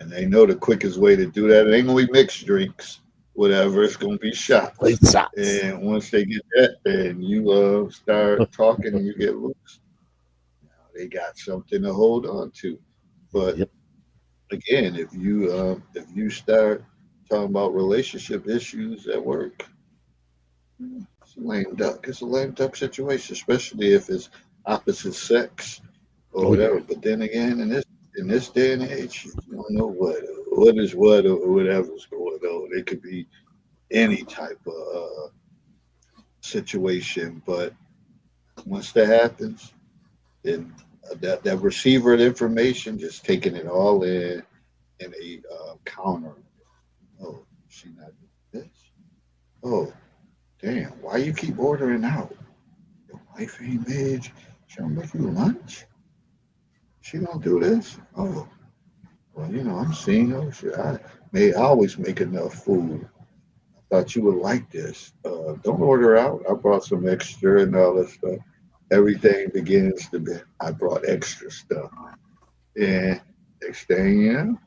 and they know the quickest way to do that. It ain't gonna be mixed drinks, whatever. It's gonna be shots. Great shots. And once they get that, then you start talking and you get loose. Now they got something to hold on to. But Yep. again, if you start talking about relationship issues at work, it's a lame duck. It's a lame duck situation, especially if it's opposite sex or Oh yeah. whatever. But then again, in this day and age, you don't know what is what or whatever's going on. It could be any type of situation, but once that happens, then that receiver of information just taking it all in, in a counter. Oh, she not doing this. Oh, damn! Why you keep ordering out? Your wife ain't made. She don't make you lunch. She don't do this. Oh, well, I'm single. I always make enough food. Thought you would like this. Don't order out. I brought some extra and all that stuff. Everything begins to be. I brought extra stuff, and next thing you know,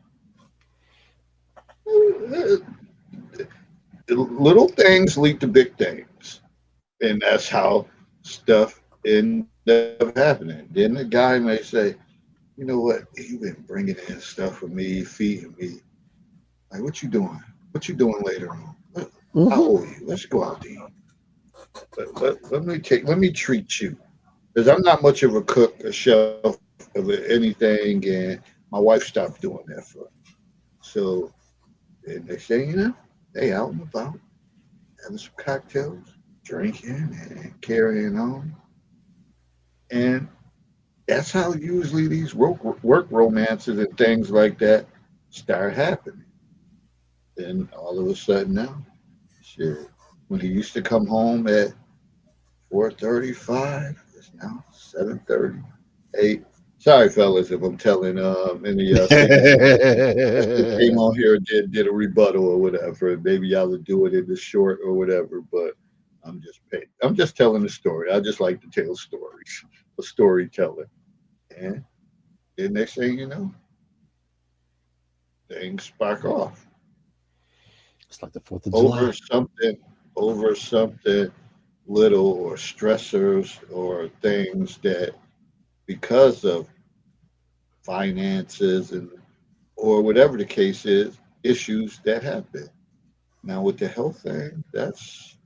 the little things lead to big things, and that's how stuff end up happening. Then the guy may say, "You know what? You've been bringing in stuff for me, feeding me. Like, what you doing? What you doing later on? I Mhm. owe you. Let's go out to eat. Let me treat you." Because I'm not much of a cook, a chef of anything, and my wife stopped doing that for me. So and next thing you know, they out and about having some cocktails, drinking, and carrying on, and that's how usually these work romances and things like that start happening. Then all of a sudden now, shit, when he used to come home at 4:35, it's now 7:30, 8. Sorry, fellas, if I'm telling any things that came on here and did a rebuttal or whatever. Maybe y'all would do it in the short or whatever, but I'm just telling the story. I just like to tell stories, a storyteller. And the next thing you know, things spark off It's like the 4th of over July. something, over something little or stressors or things that because of finances and or whatever the case is, issues that happen. Now with the health thing, that's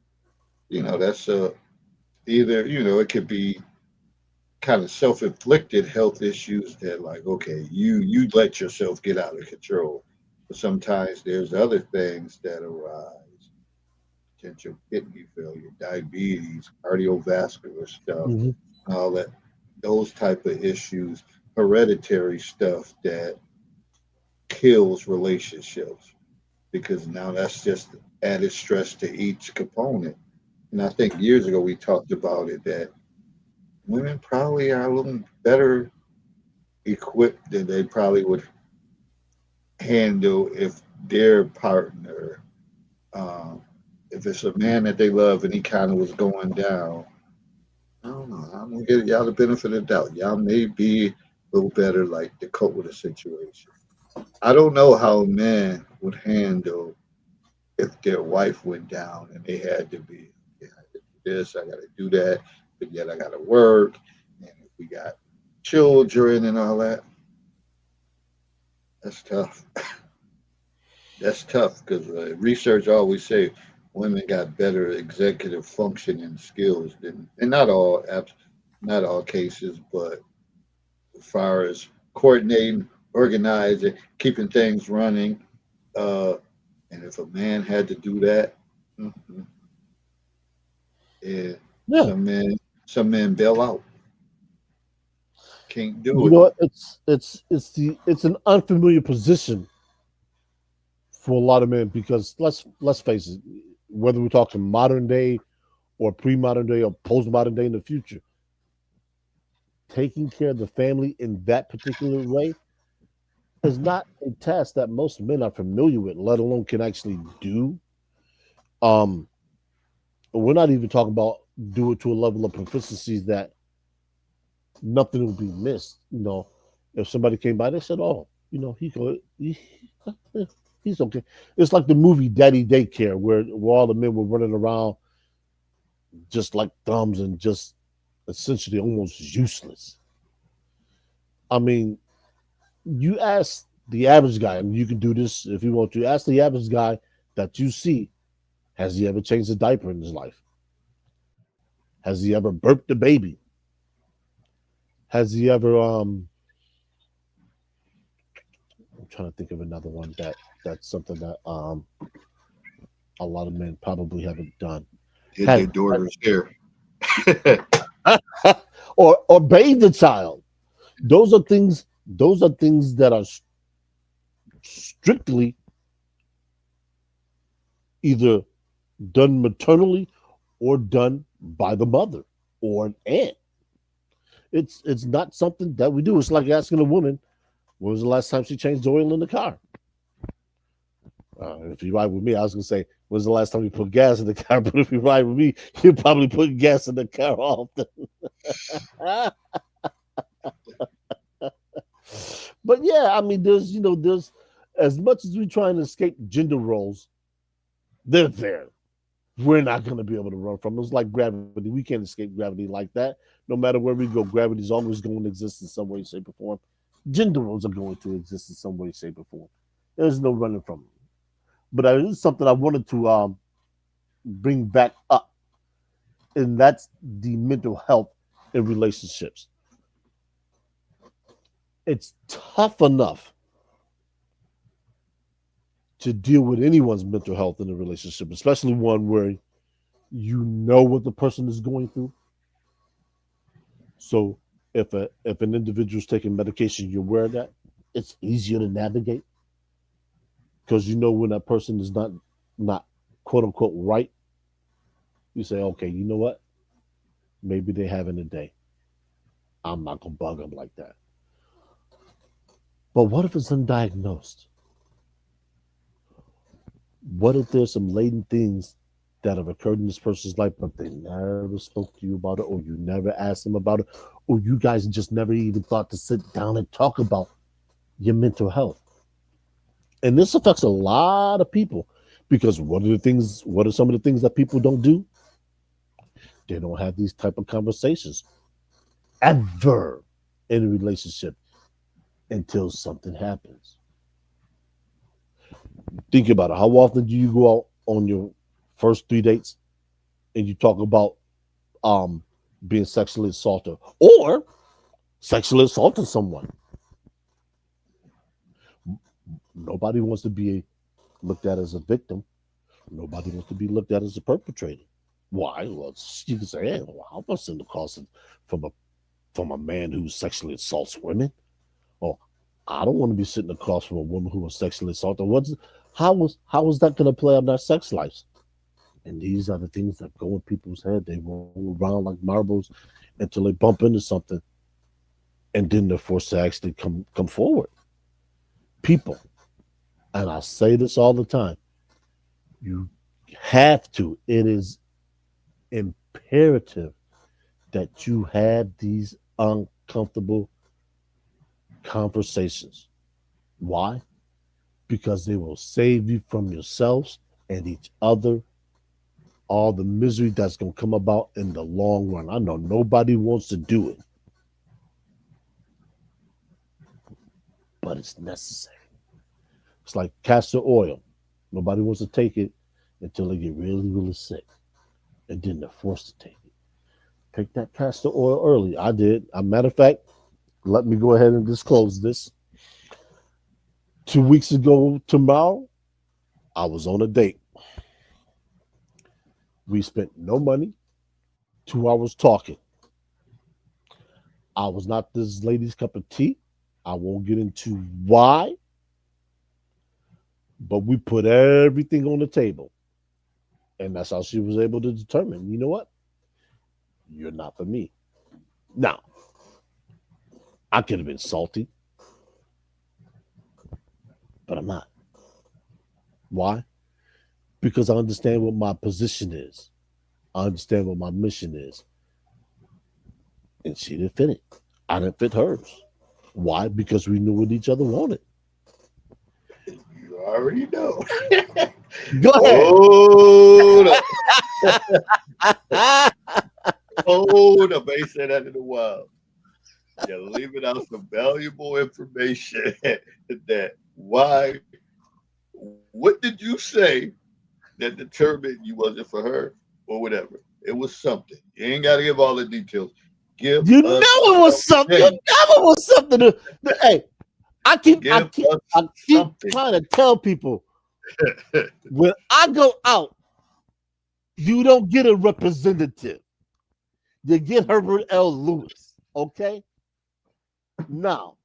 either it could be kind of self-inflicted health issues that like okay you let yourself get out of control, but sometimes there's other things that arise, potential kidney failure, diabetes, cardiovascular stuff, Mhm. all that, those type of issues, hereditary stuff that kills relationships because now that's just added stress to each component. And I think years ago we talked about it that women probably are a little better equipped than they probably would handle if their partner, um, if it's a man that they love and he kind of was going down. I don't know. I'm gonna give y'all the benefit of the doubt. Y'all may be a little better like to cope with a situation. I don't know how a man would handle if their wife went down and they had to be, yeah, I gotta do this, I got to do that, but yet I got to work, and if we got children and all that, that's tough. That's tough because research always say women got better executive functioning skills than, and not all cases, but as far as coordinating, organizing, keeping things running, uh, and if a man had to do that, mhm, yeah, Yeah. some men, some men bail out, can't do You it. know what? It's an unfamiliar position for a lot of men because let's face it, whether we're talking modern day or pre-modern day or post-modern day in the future, taking care of the family in that particular way is not a task that most men are familiar with, let alone can actually do. Um, we're not even talking about do it to a level of proficiencies that nothing will be missed. If somebody came by, they said, "Oh, he's okay." It's like the movie Daddy Daycare, where all the men were running around just like thumbs and just essentially almost useless. I mean, you ask the average guy, and you can do this if you want to. Ask the average guy that you see, has he ever changed a diaper in his life? Has he ever burped a baby? Has he ever I'm trying to think of another one that's something that a lot of men probably haven't done. Did their Had daughters here? or bathed a child. Those are things that are strictly either done maternally or done by the mother or an aunt. It's not something that we do. It's like asking a woman, when was the last time she changed oil in the car? If you ride with me, I was gonna say, when's the last time you put gas in the car? But if you ride with me, you probably put gas in the car often. But yeah, I mean, there's as much as we try and escape gender roles, they're there. We're not going to be able to run from them. It's like gravity. We can't escape gravity like that. No matter where we go, gravity is always going to exist in some way, shape, or form. Gender roles are going to exist in some way, shape, or form. There's no running from them. But it is something I wanted to bring back up, and that's the mental health in relationships. It's tough enough to deal with anyone's mental health in a relationship, especially one where you know what the person is going through. So if an individual is taking medication, you're aware of that. It's easier to navigate because you know when that person is not quote unquote right. You say, okay, you know what? Maybe they're having a day. I'm not gonna bug them like that. But what if it's undiagnosed? What if there's some latent things that have occurred in this person's life, but they never spoke to you about it, or you never asked them about it, or you guys just never even thought to sit down and talk about your mental health? And this affects a lot of people because what are some of the things that people don't do? They don't have these type of conversations ever in a relationship until something happens. Think about it. How often do you go out on your first 3 dates and you talk about um being sexually assaulted or sexually assaulting someone? Nobody wants to be looked at as a victim. Nobody wants to be looked at as a perpetrator. Why? Well, you can say, hey, well, how much in the cost from a man who sexually assaults women? Or I don't want to be sitting across from a woman who was sexually assaulted. How is that going to play on their sex lives? And these are the things that go in people's head. They roll around like marbles until they bump into something, and then they're forced to actually come forward. People, and I say this all the time, you have to. It is imperative that you have these uncomfortable conversations. Why? Because they will save you from yourselves and each other all the misery that's going to come about in the long run. I know nobody wants to do it, but it's necessary. It's like castor oil. Nobody wants to take it until they get really, really sick, and then they're forced to take it. Take that castor oil early. I did. As a matter of fact, let me go ahead and disclose this. 2 weeks ago tomorrow, I was on a date. We spent no money, 2 hours talking. I was not this lady's cup of tea. I won't get into why, but we put everything on the table. And that's how she was able to determine, you know what? You're not for me. Now, I could have been salty, but I'm not. Why? Because I understand what my position is. I understand what my mission is. And she didn't fit it. I didn't fit hers. Why? Because we knew what each other wanted. You already know. Go ahead. Hold up. Hold up. I ain't said that in a while. You're leaving out some valuable information that why, what did you say that determined you wasn't for her or whatever? It was something. You ain't got to give all the details. Give You us know it was something. You something. know it was something. Hey, I keep, I Give keep, us I keep something. trying to tell people when I go out, you don't get a representative. You get Herbert L. Lewis. Okay. Now,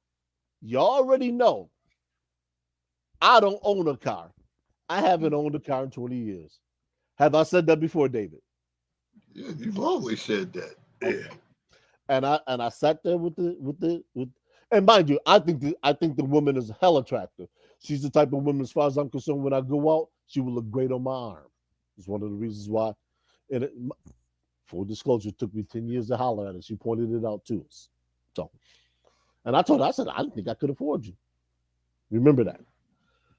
you already know I don't own a car. I haven't owned a car in 20 years. Have I said that before, David? Yeah, you've always said that. Yeah. And I sat there with and mind you, I think the woman is hell attractive. She's the type of woman, as far as I'm concerned, when I go out, she will look great on my arm. It's one of the reasons why. And full disclosure, it took me 10 years to holler at her. She pointed it out to us. So, and I told her, I said, I didn't think I could afford you. Remember that.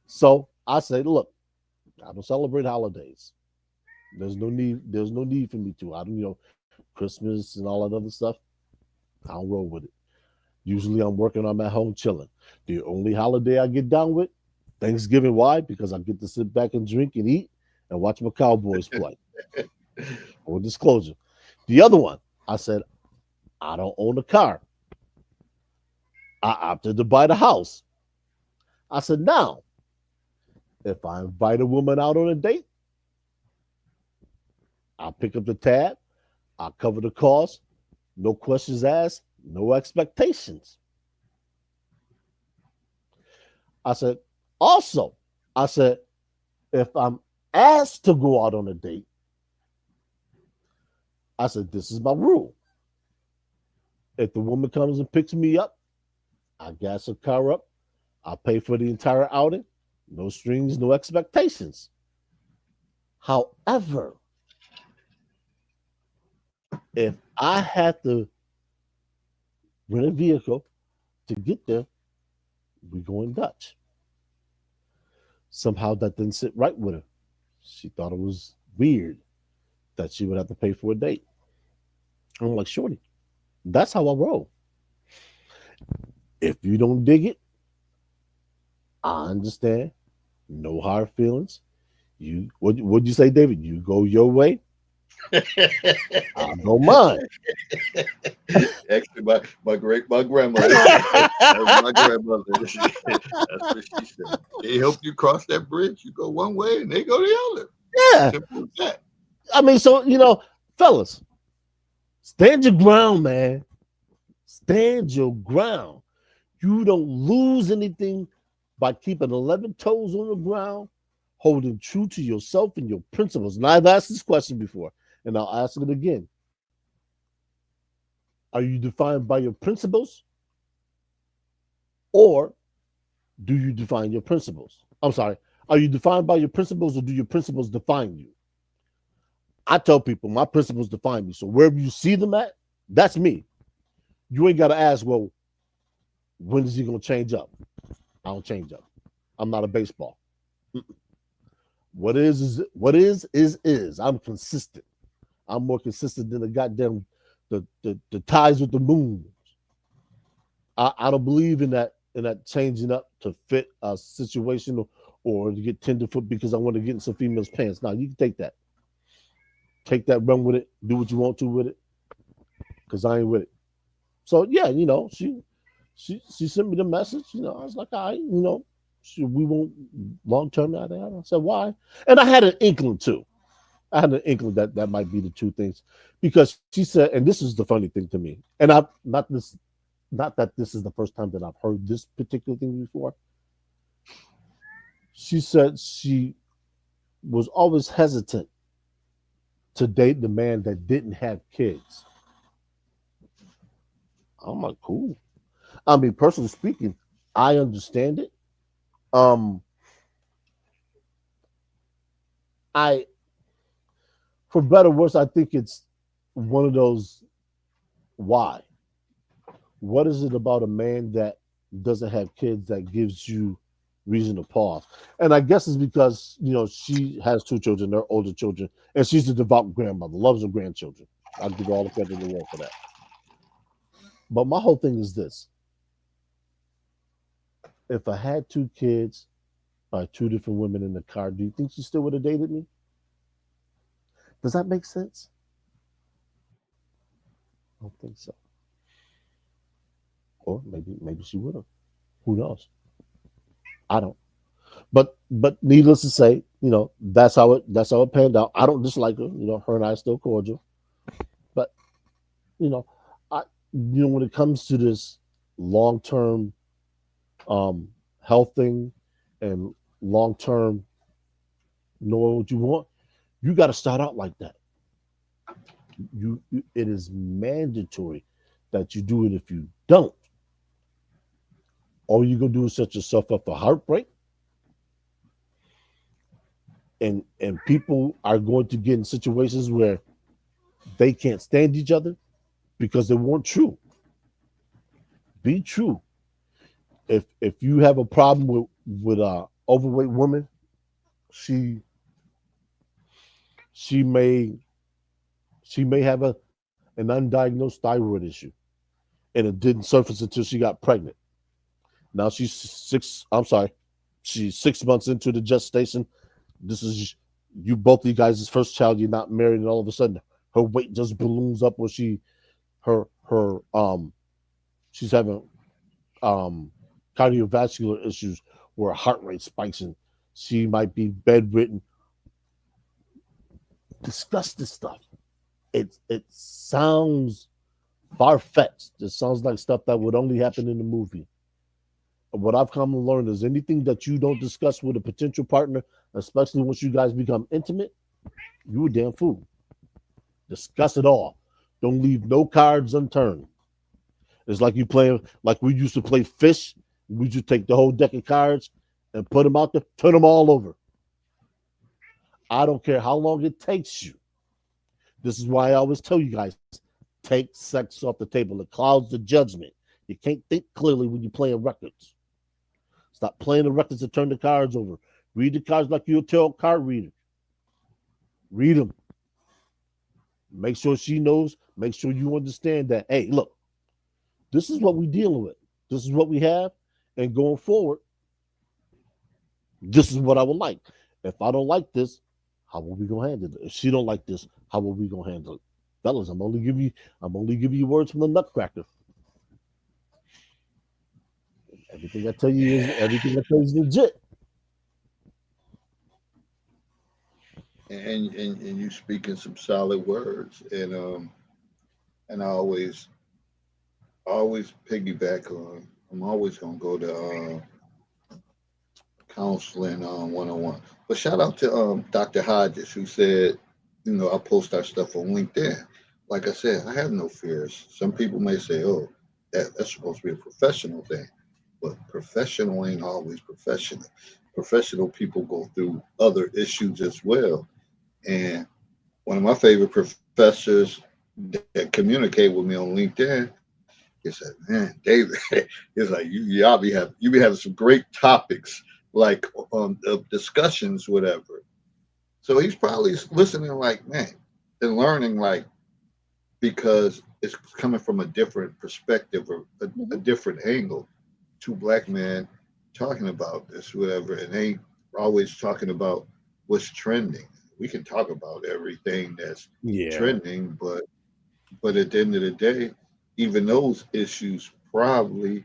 So I said, look, I don't celebrate holidays. There's no need. There's no need for me to. I don't, Christmas and all that other stuff. I don't roll with it. Usually, I'm working. I'm at home chilling. The only holiday I get down with, Thanksgiving. Why? Because I get to sit back and drink and eat and watch my Cowboys play. Full disclosure. The other one, I said, I don't own a car. I opted to buy the house. I said, now, if I invite a woman out on a date, I'll pick up the tab. I'll cover the cost. No questions asked. No expectations. I said, also, I said, if I'm asked to go out on a date, I said, this is my rule. If the woman comes and picks me up, I gas her car up. I'll pay for the entire outing. No strings, no expectations. However, if I had to rent a vehicle to get there, we going Dutch. Somehow that didn't sit right with her. She thought it was weird that she would have to pay for a date. I'm like, shorty, that's how I roll. If you don't dig it, I understand. No hard feelings. What'd you say, David? You go your way, I'll go mine. Actually, my grandmother. That was my grandmother. That's what she said. They help you cross that bridge. You go one way and they go the other. Yeah. Simple as that. I mean, so fellas, stand your ground, man. Stand your ground. You don't lose anything by keeping 11 toes on the ground, holding true to yourself and your principles. And I've asked this question before, and I'll ask it again. Are you defined by your principles, or do you define your principles? I'm sorry. Are you defined by your principles, or do your principles define you? I tell people my principles define me. So wherever you see them at, that's me. You ain't got to ask, well, when is he going to change up? I don't change up. I'm not a baseball. What is. I'm consistent. I'm more consistent than the goddamn the ties with the moon. I don't believe in that changing up to fit a situation or to get tenderfoot because I want to get in some females' pants. Now you can take that. Take that, run with it, do what you want to with it, because I ain't with it. So yeah, she sent me the message. I was like, all right, we won't long term out there. I said, why? And I had an inkling too. I had an inkling that might be the two things, because she said, and this is the funny thing to me, and I've not that this is the first time that I've heard this particular thing before. She said she was always hesitant to date the man that didn't have kids. I'm like, cool. I mean, personally speaking, I understand it. Um, I, for better or worse, I think it's one of those. Why? What is it about a man that doesn't have kids that gives you reason to pause? And I guess it's because she has two children, they're older children, and she's a devout grandmother, loves her grandchildren. I'll give her all the credit in the world for that. But my whole thing is this: if I had two kids by two different women in the car, do you think she still would have dated me? Does that make sense? I don't think so. Or maybe she would have. Who knows? I don't. But needless to say, that's how it panned out. I don't dislike her. Her and I are still cordial. But you know, I when it comes to this long term health thing and long term knowing what you want, you got to start out like that. It is mandatory that you do it. If you don't, all you're gonna do is set yourself up for heartbreak, and people are going to get in situations where they can't stand each other because they weren't true. Be true. If you have a problem with a overweight woman, she she may she may have an undiagnosed thyroid issue, and it didn't surface until she got pregnant. Now she's six. I'm sorry, she's 6 months into the gestation. This is you both of you guys' first child. You're not married, and all of a sudden her weight just balloons up, where her she's having um cardiovascular issues, where her heart rate spikes, and she might be bedridden. Discuss this stuff. It sounds far fetched. It sounds like stuff that would only happen in the movie. What I've come to learn is anything that you don't discuss with a potential partner, especially once you guys become intimate, you a damn fool. Discuss it all. Don't leave no cards unturned. It's like you play like we used to play fish. We just take the whole deck of cards and put them out there, turn them all over. I don't care how long it takes you. This is why I always tell you guys, take sex off the table. It clouds the judgment. You can't think clearly when you're playing records. Stop playing the records and turn the cards over. Read the cards like you're a tarot card reader. Read them. Make sure she knows. Make sure you understand that, hey, look, this is what we're dealing with. This is what we have. And going forward, this is what I would like. If I don't like this, how are we gonna handle it? If she don't like this, how are we gonna handle it? Fellas, I'm only giving you words from the nutcracker. Everything I tell you is legit. And you speaking some solid words, and I always piggyback on. I'm always gonna go to counseling 101. But shout out to Dr. Hodges, who said, I post our stuff on LinkedIn. Like I said, I have no fears. Some people may say, oh, that's supposed to be a professional thing. But professional ain't always professional. Professional people go through other issues as well. And one of my favorite professors that communicate with me on LinkedIn, he said, "Man, David," he's like, you be having some great topics, like discussions, whatever." So he's probably listening, like, man, and learning, like, because it's coming from a different perspective or a Mhm. different angle. Two black men talking about this, whatever, and they always talking about what's trending. We can talk about everything that's Yeah. trending, but at the end of the day, even those issues probably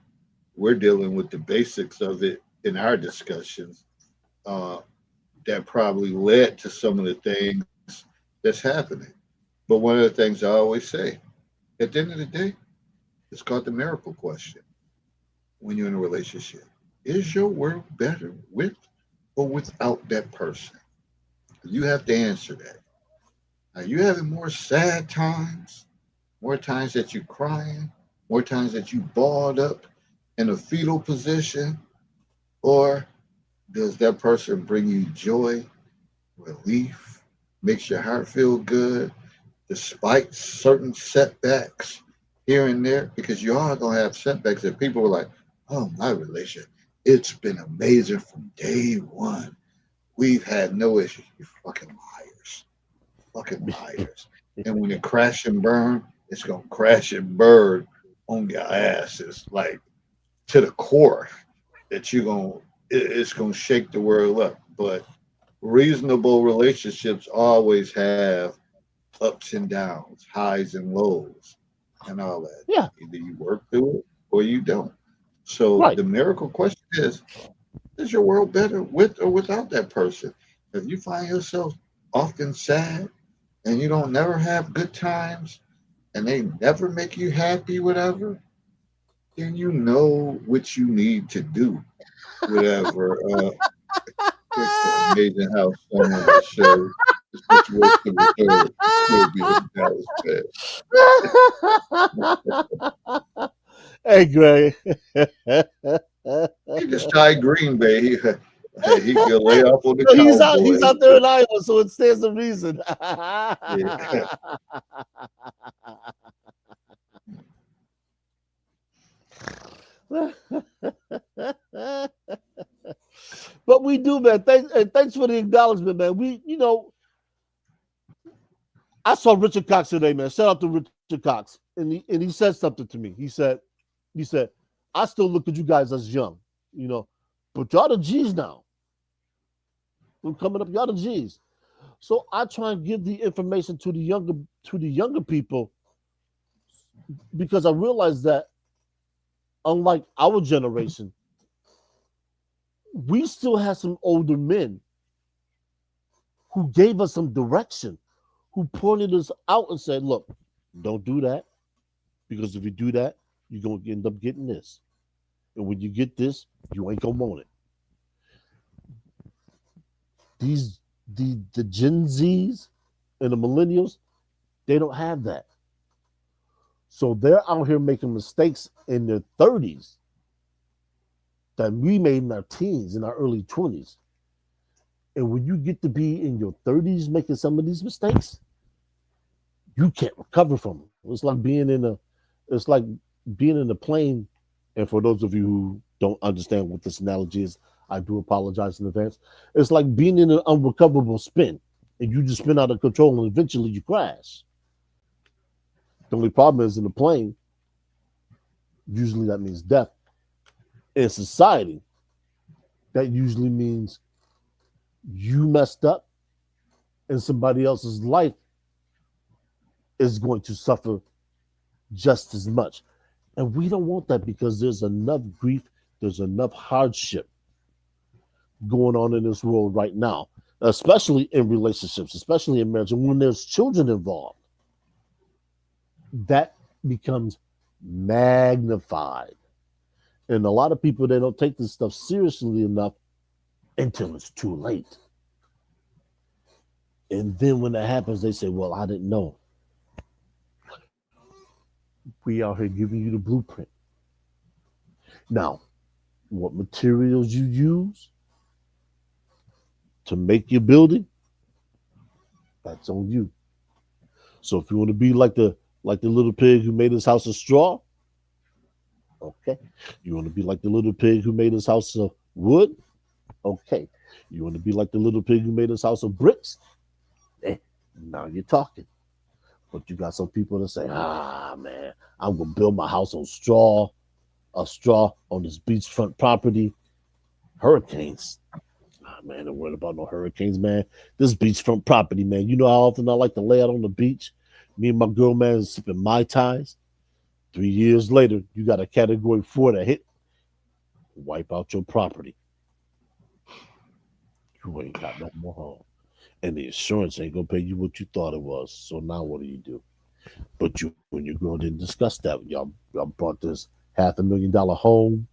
we're dealing with the basics of it in our discussions, uh, that probably led to some of the things that's happening. But one of the things I always say, at the end of the day, it's called the miracle question when you're in a relationship. Is your world better with or without that person? You have to answer that. Are you having more sad times, more times that you're crying, more times that you balled up in a fetal position, or does that person bring you joy, relief, makes your heart feel good, despite certain setbacks here and there? Because you are going to have setbacks that people are like, oh, my relationship, it's been amazing from day one. We've had no issues. You fucking liars. Fucking liars. And when it crash and burn, it's going to crash and burn on your asses, like to the core, that you're going to, it's going to shake the world up. But reasonable relationships always have ups and downs, highs and lows, and all that. Yeah. Either you work through it or you don't. So Right. the miracle question is your world better with or without that person? If you find yourself often sad and you don't never have good times and they never make you happy, whatever, then you know what you need to do. Whatever. It's amazing how someone will show the situation reserved to still be in Dallas bed. Hey, Greg. He just tried Green Bay. He could lay off on the So he's out. He's Cowboys. out there in Iowa, so it stands to reason. Yeah. But we do, man. Thanks for the acknowledgement, man. I saw Richard Cox today, man. Shout out to Richard Cox, and he said something to me. He said, I still look at you guys as young, but y'all the G's now. We're coming up, y'all the G's. So I try and give the information to the younger people because I realize that unlike our generation, we still have some older men who gave us some direction, who pointed us out and said, look, don't do that. Because if you do that, you're going to end up getting this. And when you get this, you ain't going to want it. The Gen Zs and the millennials, they don't have that. So they're out here making mistakes in their 30s that we made in our teens, in our early 20s. And when you get to be in your 30s making some of these mistakes, you can't recover from them. It's like being in a plane. And for those of you who don't understand what this analogy is, I do apologize in advance. It's like being in an unrecoverable spin, and you just spin out of control, and eventually you crash. The only problem is in the plane, usually that means death. In society, that usually means you messed up, and somebody else's life is going to suffer just as much. And we don't want that because there's enough grief, there's enough hardship going on in this world right now, especially in relationships, especially in marriage. And when there's children involved, that becomes magnified. And a lot of people, they don't take this stuff seriously enough until it's too late. And then when that happens, they say, well, I didn't know. We are here giving you the blueprint. Now, what materials you use to make your building, that's on you. So if you want to be like the little pig who made his house of straw, okay. You want to be like the little pig who made his house of wood, okay. You want to be like the little pig who made his house of bricks, now you're talking. But you got some people that say, man, I'm gonna build my house on a straw on this beachfront property. Hurricanes. Man, don't worry about no hurricanes, man. This beachfront property, man. You know how often I like to lay out on the beach? Me and my girl, man, sipping Mai Tais. 3 years later, you got a category 4 that hit. Wipe out your property. You ain't got no more home. And the insurance ain't gonna pay you what you thought it was. So now what do? But you and your girl didn't discuss that. Y'all bought this $500,000 home,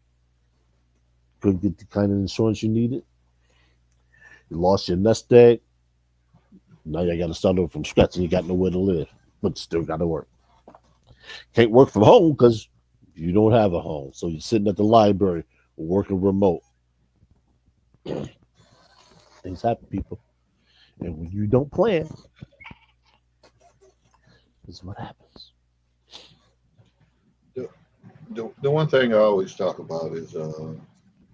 couldn't get the kind of insurance you needed. You lost your nest egg. Now you got to start over from scratch, and you got nowhere to live, but still got to work. Can't work from home because you don't have a home, so you're sitting at the library working remote. Things happen, people, and when you don't plan, this is what happens. The one thing I always talk about is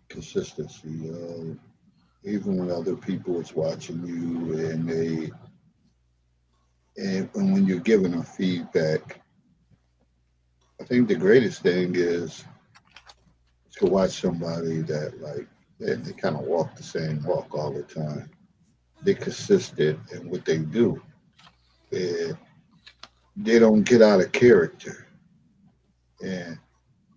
consistency. Even when other people is watching you and when you're giving them feedback, I think the greatest thing is to watch somebody that they kind of walk the same walk all the time. They're consistent in what they do. And they don't get out of character. And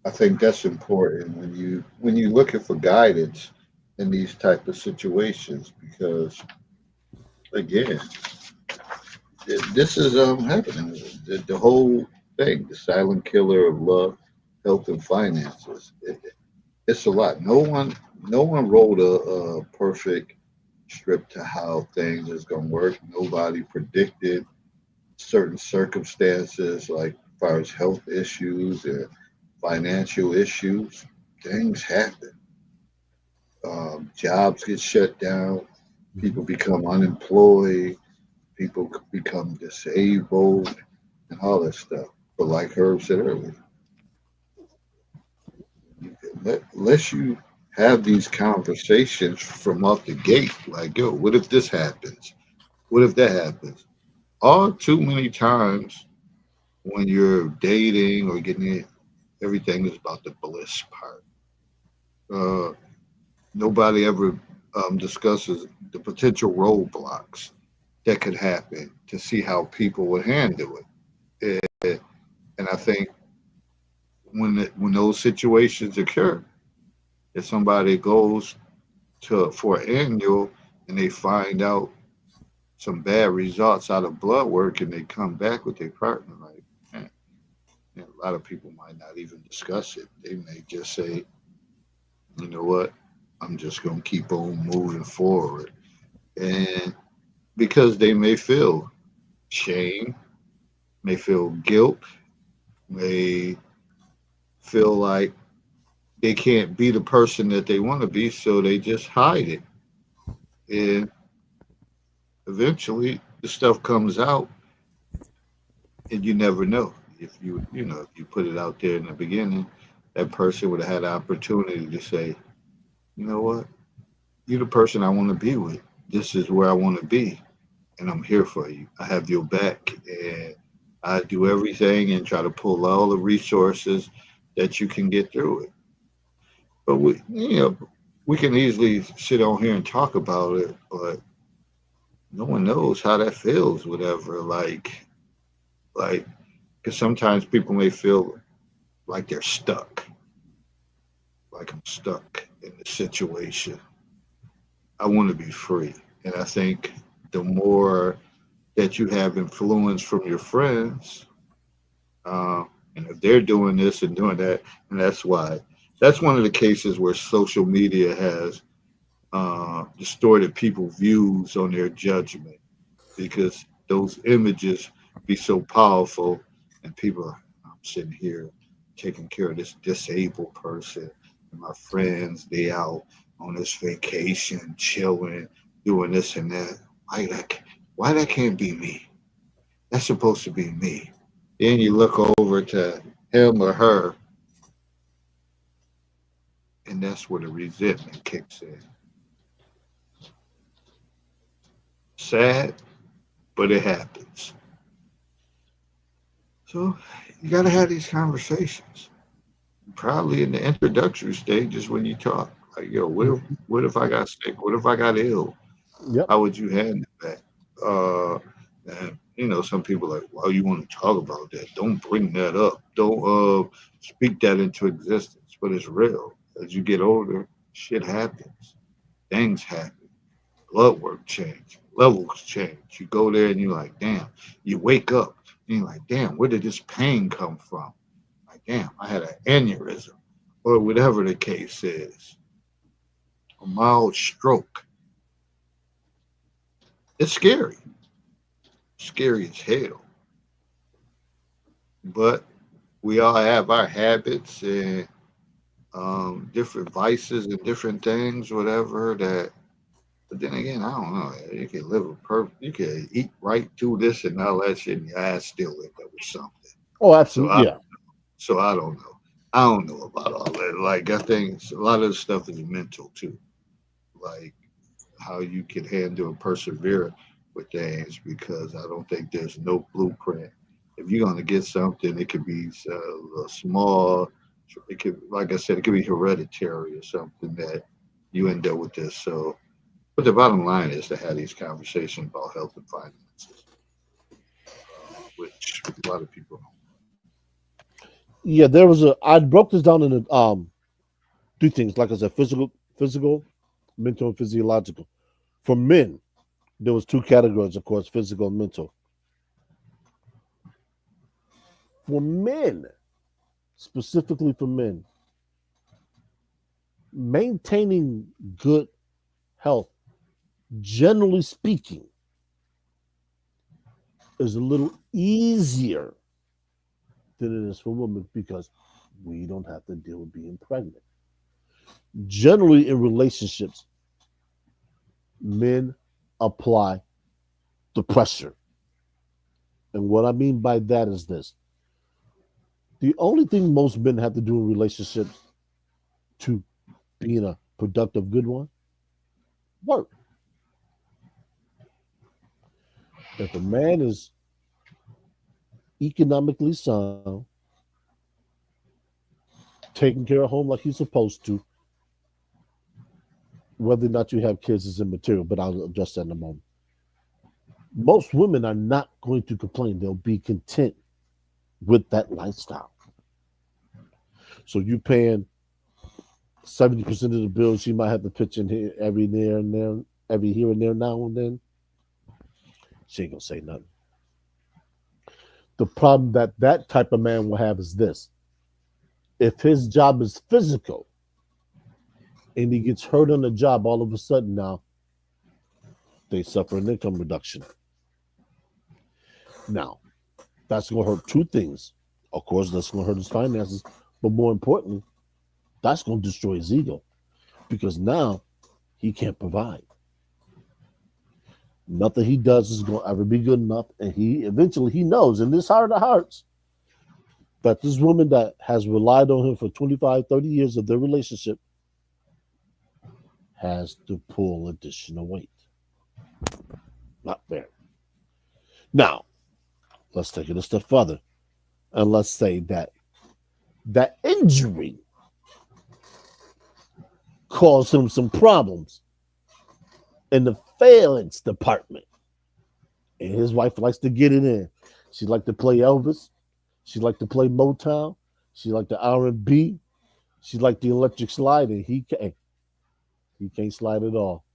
I think that's important when you looking for guidance in these type of situations because again, this is happening. The whole thing, the silent killer of love. health and finances. It's a lot. No one wrote a perfect script to how things is gonna work. Nobody predicted certain circumstances like as far as health issues and financial issues. Things happen. Jobs get shut down. People become unemployed. People become disabled and all that stuff. But like Herb said earlier, unless you have these conversations from off the gate, like, yo, what if this happens? What if that happens? All too many times when you're dating or getting it, everything is about the bliss part. Uh, Nobody ever discusses the potential roadblocks that could happen to see how people would handle it. And I think when those situations occur, if somebody goes to for an annual and they find out some bad results out of blood work and they come back with their partner, like, man, and a lot of people might not even discuss it. They may just say, you know what, I'm just going to keep on moving forward. And because they may feel shame, may feel guilt, may feel like they can't be the person that they want to be, so they just hide it. And eventually the stuff comes out and you never know. If you put it out there in the beginning, that person would have had the opportunity to say, you know what, you're the person I want to be with. This is where I want to be, and I'm here for you. I have your back, and I do everything and try to pull all the resources that you can get through it. But we can easily sit on here and talk about it, but no one knows how that feels, whatever. Like, because sometimes people may feel like they're stuck, like I'm stuck in the situation. I want to be free. And I think the more that you have influence from your friends, uh, and if they're doing this and doing that, and that's one of the cases where social media has distorted people's views on their judgment because those images be so powerful and people are, I'm sitting here taking care of this disabled person and my friends, they out on this vacation, chilling, doing this and that. Why that can't be me? That's supposed to be me. Then you look over to him or her, and that's where the resentment kicks in. Sad, but it happens. So you got to have these conversations. Probably in the introductory stages when you talk. Like, yo, what if I got sick? What if I got ill? Yep. How would you handle that? Uh, and some people are like, well, you want to talk about that? Don't bring that up. Don't speak that into existence. But it's real. As you get older, shit happens. Things happen. Blood work change. Levels change. You go there and you're like, damn. You wake up and you're like, damn, where did this pain come from? Like, damn, I had an aneurysm, or whatever the case is, a mild stroke. It's scary as hell. But we all have our habits and different vices and different things, whatever. That, but then again, I don't know. You can live a you can eat right, do this and all that shit, and your ass still end up with something. Oh, So absolutely. I, Yeah. so I don't know. I don't know about all that. Like I think a lot of the stuff is mental too. Like how you can handle and persevere with things because I don't think there's no blueprint. If you're going to get something, it could be small. It could, like I said, it could be hereditary or something that you end up with this. So, but the bottom line is to have these conversations about health and finances, which a lot of people don't. Yeah, there was a. I broke this down into three things. Like I said, physical, mental, and physiological. For men, there was two categories, of course, physical and mental. For men, specifically for men, maintaining good health, generally speaking, is a little easier than it is for women because we don't have to deal with being pregnant. Generally, in relationships, men apply the pressure. And what I mean by that is this: the only thing most men have to do in relationships to be in a productive, good one, work. If a man is economically sound, taking care of home like he's supposed to, whether or not you have kids is immaterial, but I'll address that in a moment. Most women are not going to complain. They'll be content with that lifestyle. So you paying 70% of the bills, she might have to pitch in here every there and there, every here and there now and then. She ain't gonna say nothing. The problem that that type of man will have is this: if his job is physical and he gets hurt on the job, all of a sudden now they suffer an income reduction. Now that's gonna hurt two things. Of course, that's gonna hurt his finances, but more importantly, that's gonna destroy his ego because now he can't provide. Nothing he does is going to ever be good enough. And he eventually he knows in this heart of hearts that this woman that has relied on him for 25, 30 years of their relationship has to pull additional weight. Not fair. Now, let's take it a step further. And let's say that that injury caused him some problems in the phalanx department. And his wife likes to get it in. She like to play Elvis. She like to play Motown. She like the R&B. She like the electric slide, and he can't. He can't slide at all.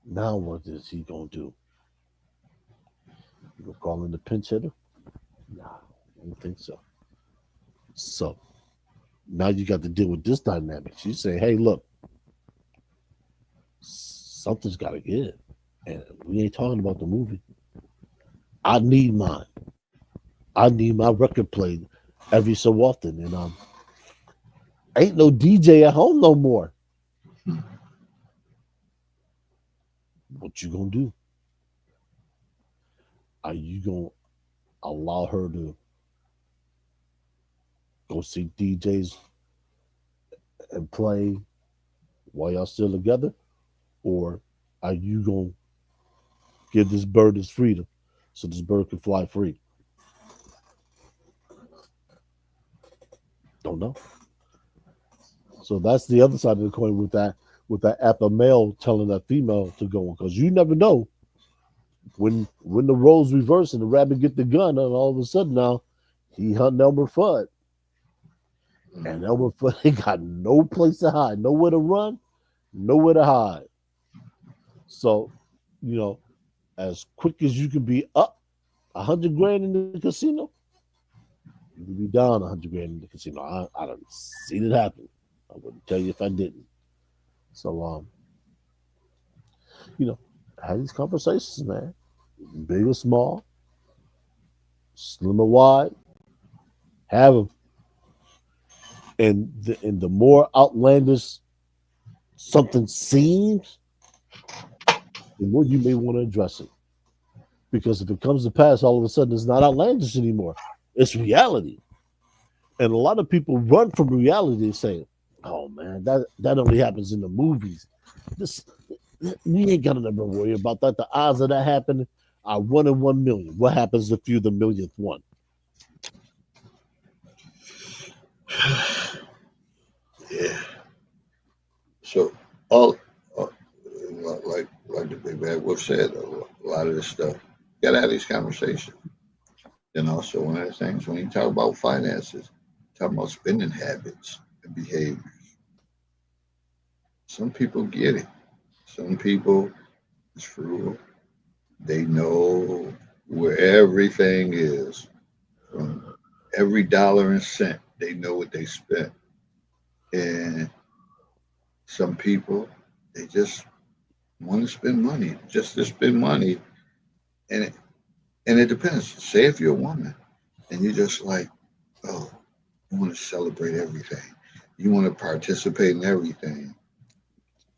Now what is he gonna do? You gonna call in the pinch hitter? Nah, I don't think so. So now you got to deal with this dynamic. She's saying, "Hey, look, something's got to give, and we ain't talking about the movie. I need mine. I need my record played every so often, and ain't no DJ at home no more. What you gonna do? Are you gonna allow her to go see DJs and play while y'all still together, or are you gonna give this bird his freedom so this bird can fly free?" Don't know. So that's the other side of the coin with that alpha male telling that female to go on, because you never know when the roles reverse and the rabbit get the gun, and all of a sudden now he hunting Elmer Fudd, and Elmer Fudd ain't got no place to hide, nowhere to run, nowhere to hide. So, you know, as quick as you can be up 100 grand in the casino, you can be down 100 grand in the casino. I don't see it happen. I wouldn't tell you if I didn't. So, you know, have these conversations, man. Big or small, slim or wide, have them. And the more outlandish something seems, the more you may want to address it. Because if it comes to pass, all of a sudden it's not outlandish anymore. It's reality. And a lot of people run from reality and say, "Oh man, that only happens in the movies. This we ain't gotta never worry about that. The odds of that happening are 1 in 1 million. What happens if you're the millionth one?" Yeah. So all like the big bad wolf said, a lot of this stuff. You gotta have these conversations. And also one of the things when you talk about finances, talk about spending habits and behavior. Some people get it. Some people it's frugal. They know where everything is. From every dollar and cent. They know what they spent. And some people, they just want to spend money, just to spend money. And it depends. Say if you're a woman and you're just like, oh, you want to celebrate everything. You want to participate in everything.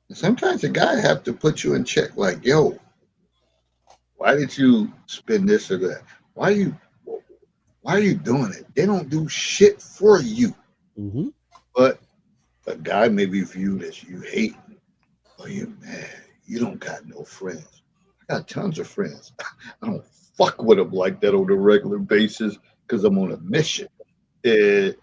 And sometimes a guy have to put you in check, like, yo, why did you spend this or that? Why you why are you doing it? They don't do shit for you. Mm-hmm. But a guy may be viewed as you hate or you mad. You don't got no friends. I got tons of friends. I don't fuck with them like that on a regular basis because I'm on a mission. And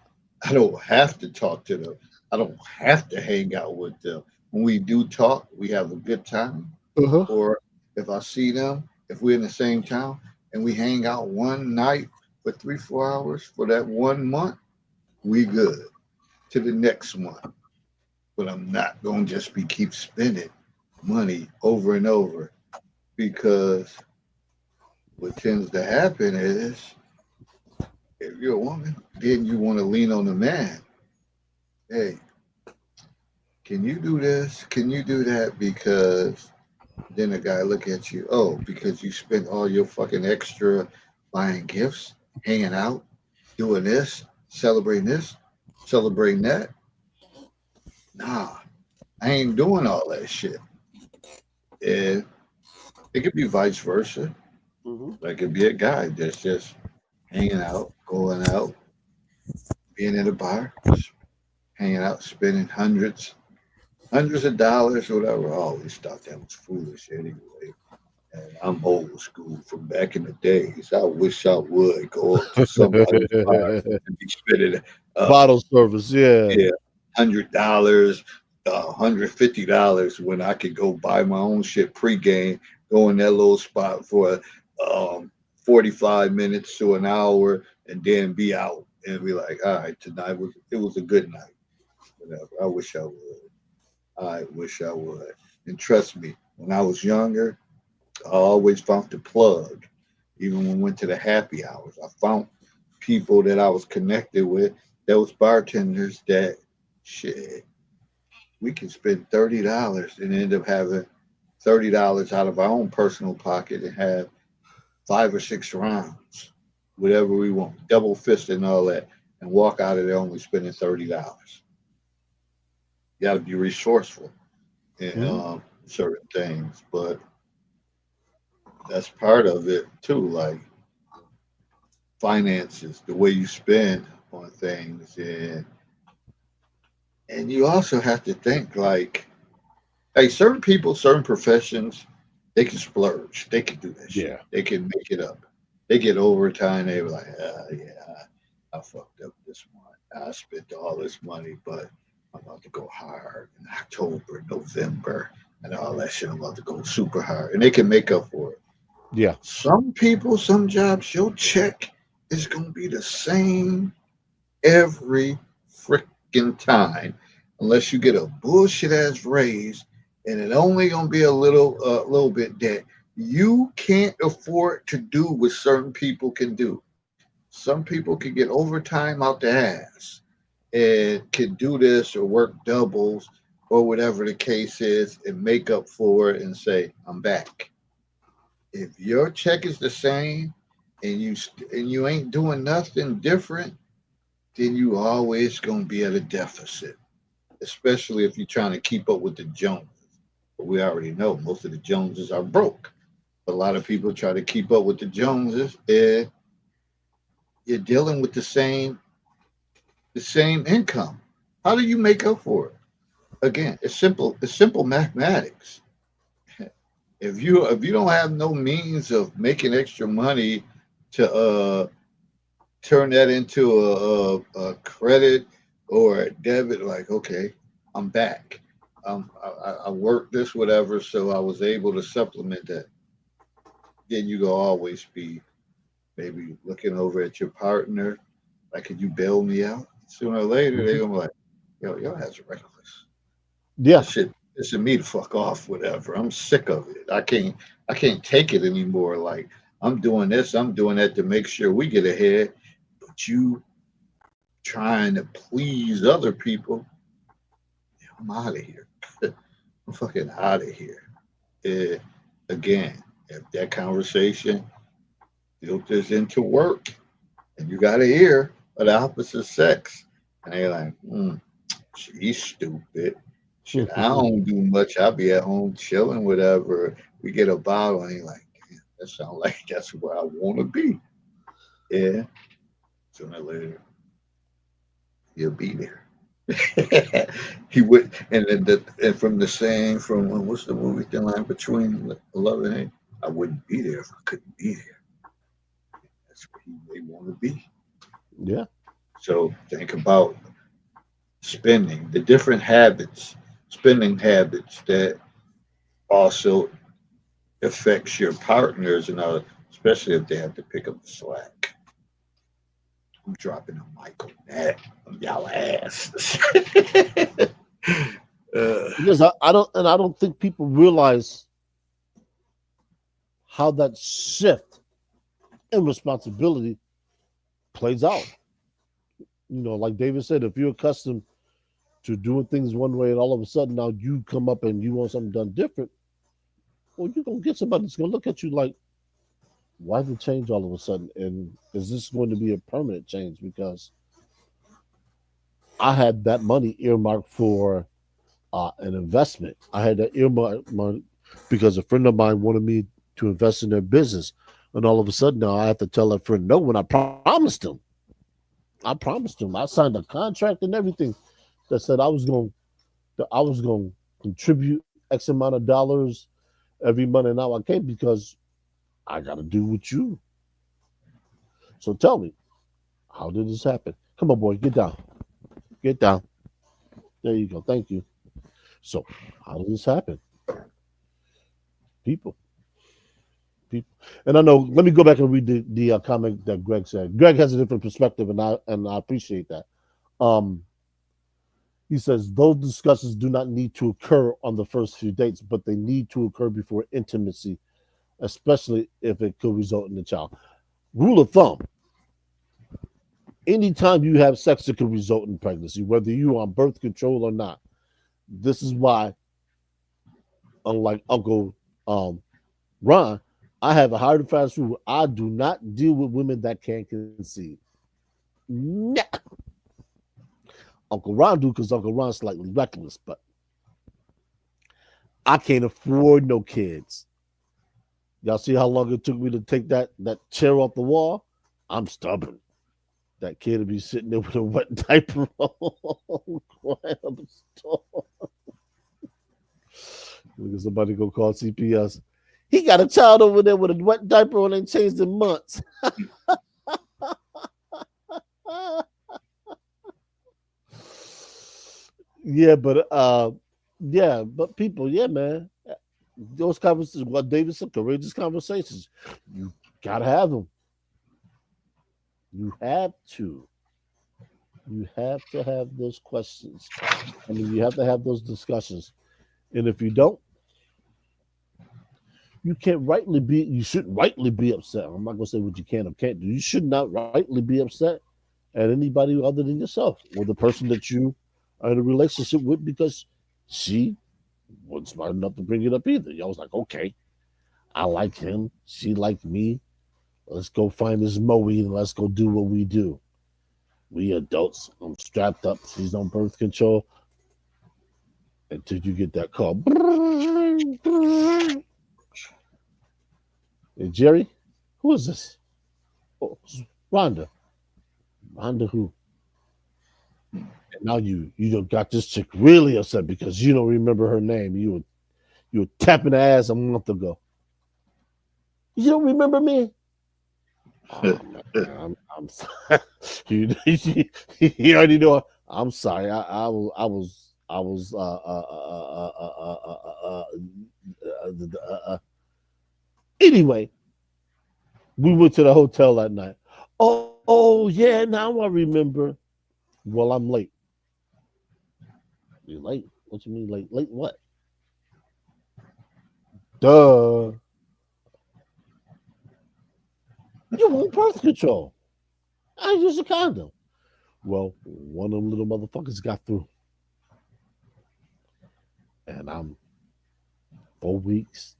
I don't have to talk to them. I don't have to hang out with them. When we do talk, we have a good time. Uh-huh. Or if I see them, if we're in the same town and we hang out one night for 3, 4 hours for that 1 month, we good to the next month. But I'm not gonna just be keep spending money over and over because what tends to happen is if you're a woman, then you want to lean on the man. Hey, can you do this? Can you do that? Because then the guy look at you, oh, because you spent all your fucking extra buying gifts, hanging out, doing this, celebrating that. Nah, I ain't doing all that shit. And it could be vice versa. Mm-hmm. Like it could be a guy that's just hanging out, going out, being in a bar, hanging out, spending hundreds of dollars or whatever. I always thought that was foolish anyway. And I'm old school from back in the days. I wish I would go up to somebody's bar and be spending uh Bottle service, yeah. yeah, $100, $150 when I could go buy my own shit pregame, go in that little spot for 45 minutes to an hour and then be out and be like, all right, tonight was a good night. Whatever. I wish I would. I wish I would. And trust me, when I was younger, I always found the plug. Even when we went to the happy hours, I found people that I was connected with that was bartenders that shit, we can spend $30 and end up having $30 out of our own personal pocket and have 5 or 6 rounds, whatever we want, double fist and all that, and walk out of there only spending $30. You got to be resourceful in Mhm. certain things, but that's part of it too. Like finances, the way you spend on things, and you also have to think like, hey, certain people, certain professions, they can splurge, they can do that shit, Yeah. they can make it up, they get overtime. They were like, yeah, I fucked up this month, I spent all this money, but I'm about to go hard in October, November, and all that shit. I'm about to go super hard, and they can make up for it. Yeah. Some people, some jobs, your check is gonna be the same every freaking time, unless you get a bullshit ass raise, and it only gonna be a little bit that you can't afford to do what certain people can do. Some people can get overtime out the ass and can do this or work doubles or whatever the case is and make up for it and say, I'm back. If your check is the same and you ain't doing nothing different, then you always gonna be at a deficit, especially if you're trying to keep up with the Joneses. But we already know most of the Joneses are broke. A lot of people try to keep up with the Joneses, and you're dealing with the same income. How do you make up for it? Again, it's simple. It's simple mathematics. If you don't have no means of making extra money to turn that into a credit or a debit, like okay, I'm back. I worked this whatever, so I was able to supplement that. Then you go always be maybe looking over at your partner, like, could you bail me out? Sooner or later, they're Mhm. gonna be like, yo, that's reckless. Yeah. This shit pissing me the fuck off, whatever. I'm sick of it. I can't take it anymore. Like I'm doing this, I'm doing that to make sure we get ahead. But you trying to please other people, I'm out of here. I'm fucking out of here. Uh, Again, if that conversation filters into work and you got to hear of the opposite sex, and they're like, she's stupid. Shit, I don't do much. I'll be at home chilling, whatever. We get a bottle, and you're like, damn, that sounds like that's where I want to be. Yeah, sooner or later, he'll be there. He would, and then and from the saying from what's the movie, The Line Between Love and Hate? I wouldn't be there if I couldn't be there. That's where they want to be. Yeah. So think about spending, the different habits, spending habits that also affects your partners and all, especially if they have to pick up the slack. I'm dropping a mic on that on y'all ass. Because I don't think people realize how that shift in responsibility plays out. Like David said, if you're accustomed to doing things one way and all of a sudden now you come up and you want something done different, well, you're gonna get somebody that's gonna look at you like, why the change all of a sudden? And is this going to be a permanent change? Because I had that money earmarked for an investment. I had that earmarked money because a friend of mine wanted me to invest in their business. And all of a sudden now I have to tell that friend no when I promised him. I promised him. I signed a contract and everything that said I was going to contribute X amount of dollars every month, and now I can't because I got to do with you. So tell me, how did this happen? Come on, boy, get down. Get down. There you go. Thank you. So, how did this happen? People. People. And I know, let me go back and read the comment that Greg said. Greg has a different perspective, and I appreciate that. He says those discussions do not need to occur on the first few dates, but they need to occur before intimacy, especially if it could result in a child. Rule of thumb: anytime you have sex, it could result in pregnancy, whether you're on birth control or not. This is why, unlike Uncle Ron, I have a hard and fast rule. I do not deal with women that can't conceive. Nah. Uncle Ron do because Uncle Ron's slightly reckless, but I can't afford no kids. Y'all see how long it took me to take that chair off the wall? I'm stubborn. That kid would be sitting there with a wet diaper on. Look at somebody go call CPS. He got a child over there with a wet diaper on and changed in months. Yeah, but people, yeah, man, those conversations, what David said, courageous conversations, you gotta have them. You have to. You have to have those questions. I mean, you have to have those discussions. And if you don't, you shouldn't rightly be upset. I'm not gonna say what you can or can't do. You should not rightly be upset at anybody other than yourself or the person that you are in a relationship with because she wasn't smart enough to bring it up either. Y'all was like, okay, I like him, she liked me. Let's go find this Moe and let's go do what we do. We adults. I'm strapped up. She's on birth control until you get that call. Hey, Jerry, who is this? Oh, Rhonda. Rhonda who? And now you got this chick really upset because you don't remember her name. You were tapping her ass a month ago. You don't remember me? Oh, I'm sorry. You already know. I'm sorry. I was anyway. We went to the hotel that night. Oh yeah, now I remember. Well, I'm late. You late? What you mean late? Late what? Duh. You want birth control. I use a condom. Well, one of them little motherfuckers got through, and I'm 4 weeks.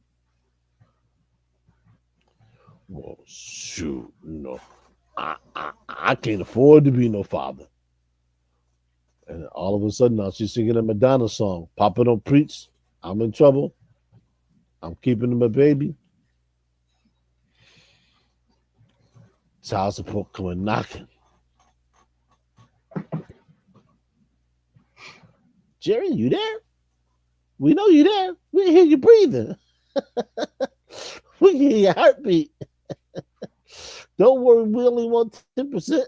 Well, shoot, no, I can't afford to be no father. And all of a sudden, now she's singing a Madonna song. Papa don't preach. I'm in trouble. I'm keeping my baby. Child support coming knocking. Jerry, you there? We know you there. We can hear you breathing. We can hear your heartbeat. Don't worry, we only want 10%.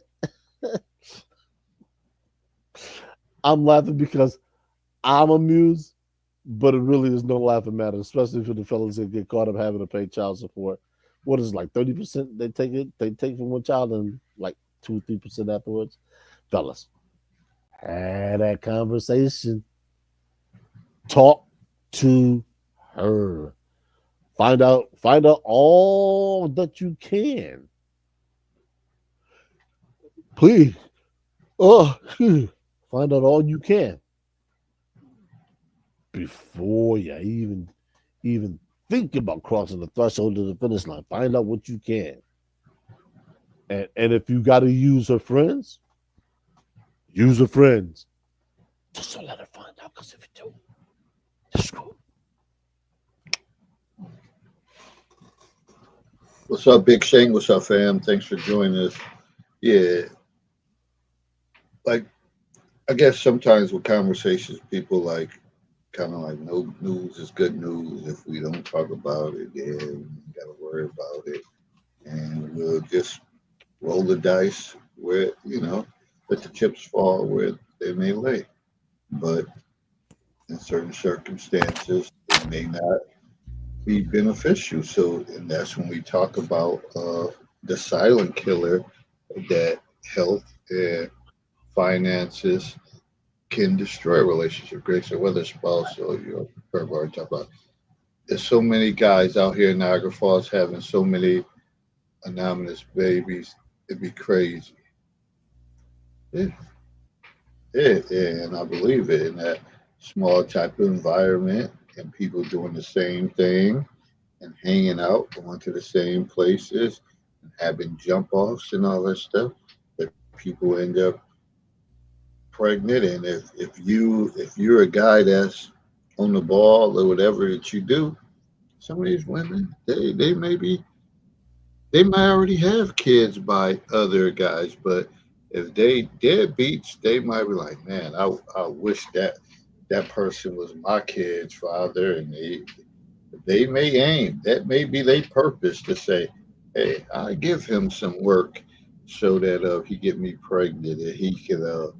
I'm laughing because I'm amused, but it really is no laughing matter, especially for the fellas that get caught up having to pay child support. What is it, like 30%? They take from one child and like 2-3% afterwards. Fellas, have that conversation. Talk to her. Find out all that you can. Please. Oh, find out all you can before you even think about crossing the threshold of the finish line. Find out what you can. And if you gotta use her friends, use her friends. Just don't let her find out, because if you do, you're screwed. What's up, Big Shane? What's up, fam? Thanks for joining us. Yeah, like I guess sometimes with conversations, people like kind of like no news is good news. If we don't talk about it, then we gotta worry about it, and we'll just roll the dice where let the chips fall where they may lay. But in certain circumstances, it may not be beneficial. So, and that's when we talk about the silent killer that health and finances can destroy a relationship. Great. So whether spouse or your partner, talk about. There's so many guys out here in Niagara Falls having so many anonymous babies. It'd be crazy. Yeah, yeah, and I believe it in that small type of environment and people doing the same thing and hanging out, going to the same places and having jump offs and all that stuff. That people end up pregnant, and if you're a guy that's on the ball or whatever that you do, some of these women they might already have kids by other guys, but if they deadbeats, they might be like, man, I wish that person was my kid's father, and they may aim that may be their purpose to say, hey, I give him some work so that he get me pregnant and he could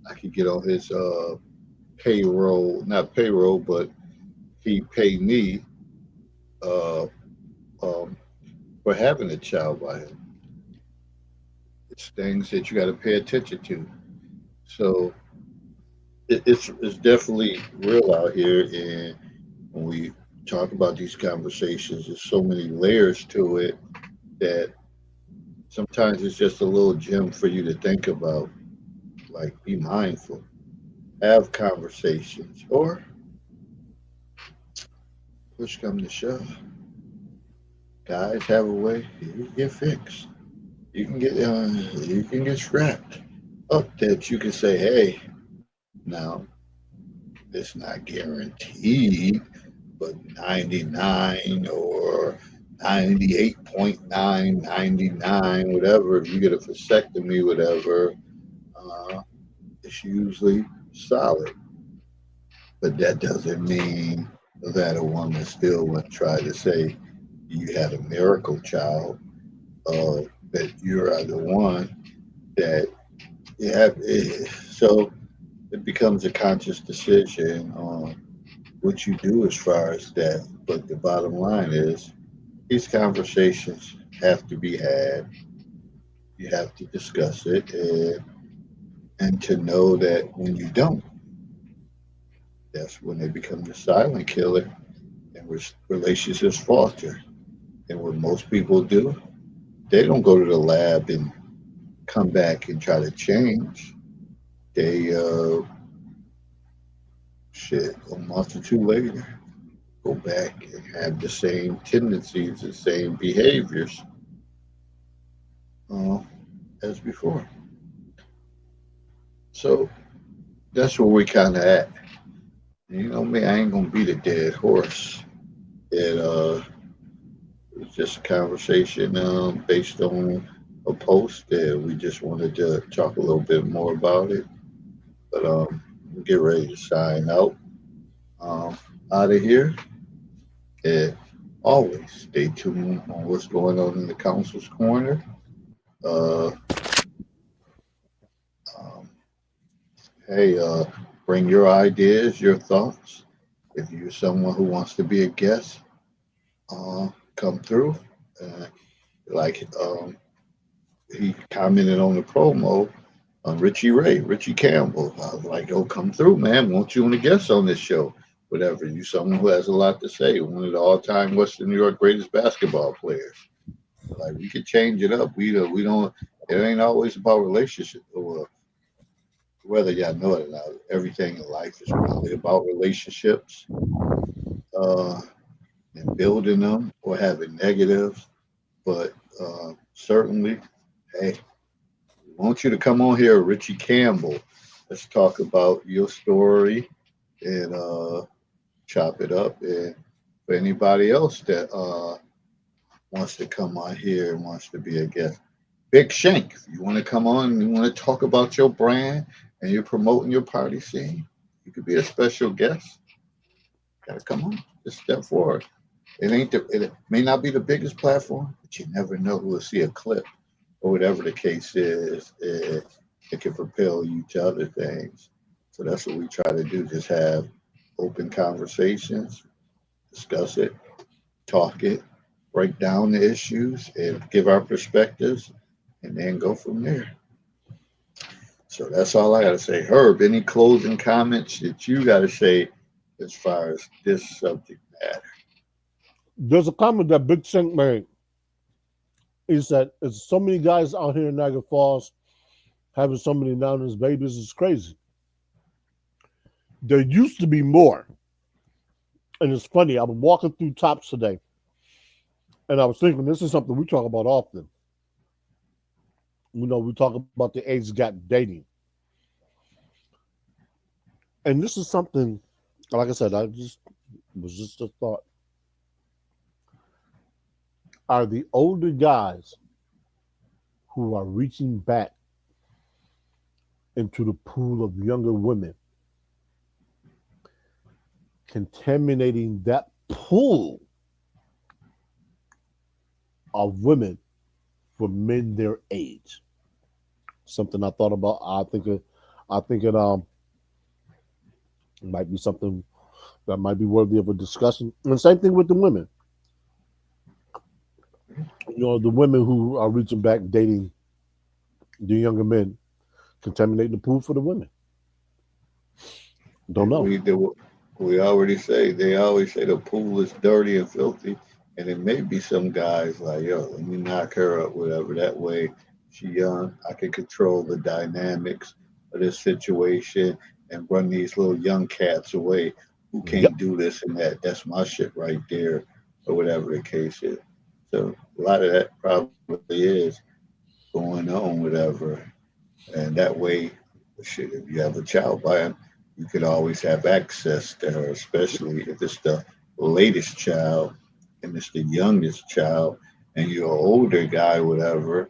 I could get on his payroll, not payroll, but he pay me uh, um, for having a child by him. It's things that you got to pay attention to. So it's definitely real out here, and when we talk about these conversations, there's so many layers to it that sometimes it's just a little gem for you to think about. Like, be mindful, have conversations, or push come to shove, guys have a way you get fixed. You can get scrapped up that you can say, hey, now it's not guaranteed, but 99 or 98.9, 99, whatever. If you get a vasectomy, whatever, uh, it's usually solid. But that doesn't mean that a woman still would try to say you had a miracle child, that you're the one that you have. So it becomes a conscious decision on what you do as far as that. But the bottom line is these conversations have to be had. You have to discuss it, and to know that when you don't, that's when they become the silent killer and relationships falter. And what most people do, they don't go to the lab and come back and try to change, they a month or two later go back and have the same tendencies, the same behaviors uh, as before. So that's where we kind of at. You know me, I ain't gonna beat a dead horse. It's just a conversation based on a post that we just wanted to talk a little bit more about it. But we'll get ready to sign out. Um, Out of here. And always stay tuned on what's going on in the council's corner. Uh, um, hey, bring your ideas, your thoughts. If you're someone who wants to be a guest, come through. Uh, like he commented on the promo on Richie Campbell. I was like, "Oh, come through, man. Want you on a guest on this show? Whatever. You someone who has a lot to say. One of the all-time Western New York greatest basketball players. Like we could change it up. We don't. It ain't always about relationships. Or whether y'all know it or not, everything in life is probably about relationships, uh, and building them or having negatives. But certainly, hey, we want you to come on here, Richie Campbell. Let's talk about your story and chop it up. And for anybody else that wants to come on here and wants to be a guest, Big Shank, if you want to come on and you want to talk about your brand and you're promoting your party scene, you could be a special guest. Gotta come on, just step forward. It may not be the biggest platform, but you never know who will see a clip or whatever the case is. It can propel you to other things. So that's what we try to do. Just have open conversations, discuss it, talk it, break down the issues, and give our perspectives, and then go from there. So that's all I got to say. Herb, any closing comments that you got to say as far as this subject matter? There's a comment that Big Sink made. Is that there's so many guys out here in Niagara Falls having so many anonymous babies is crazy. There used to be more. And it's funny, I was walking through Tops today, and I was thinking this is something we talk about often. We talk about the age gap dating. And this is something, like I said, was just a thought. Are the older guys who are reaching back into the pool of younger women contaminating that pool of women for men their age? Something I thought about. I think it might be something that might be worthy of a discussion. And same thing with the women. The women who are reaching back dating the younger men, contaminating the pool for the women. Don't know. We already say they always say the pool is dirty and filthy, and it may be some guys like, yo, let me knock her up, whatever. That way, she young, I can control the dynamics of this situation and run these little young cats away who Yep. can't do this and that. That's my shit right there, or whatever the case is. So a lot of that probably is going on, whatever. And that way, shit, if you have a child by him, you could always have access to her, especially if it's the latest child and it's the youngest child, and you're an older guy, whatever.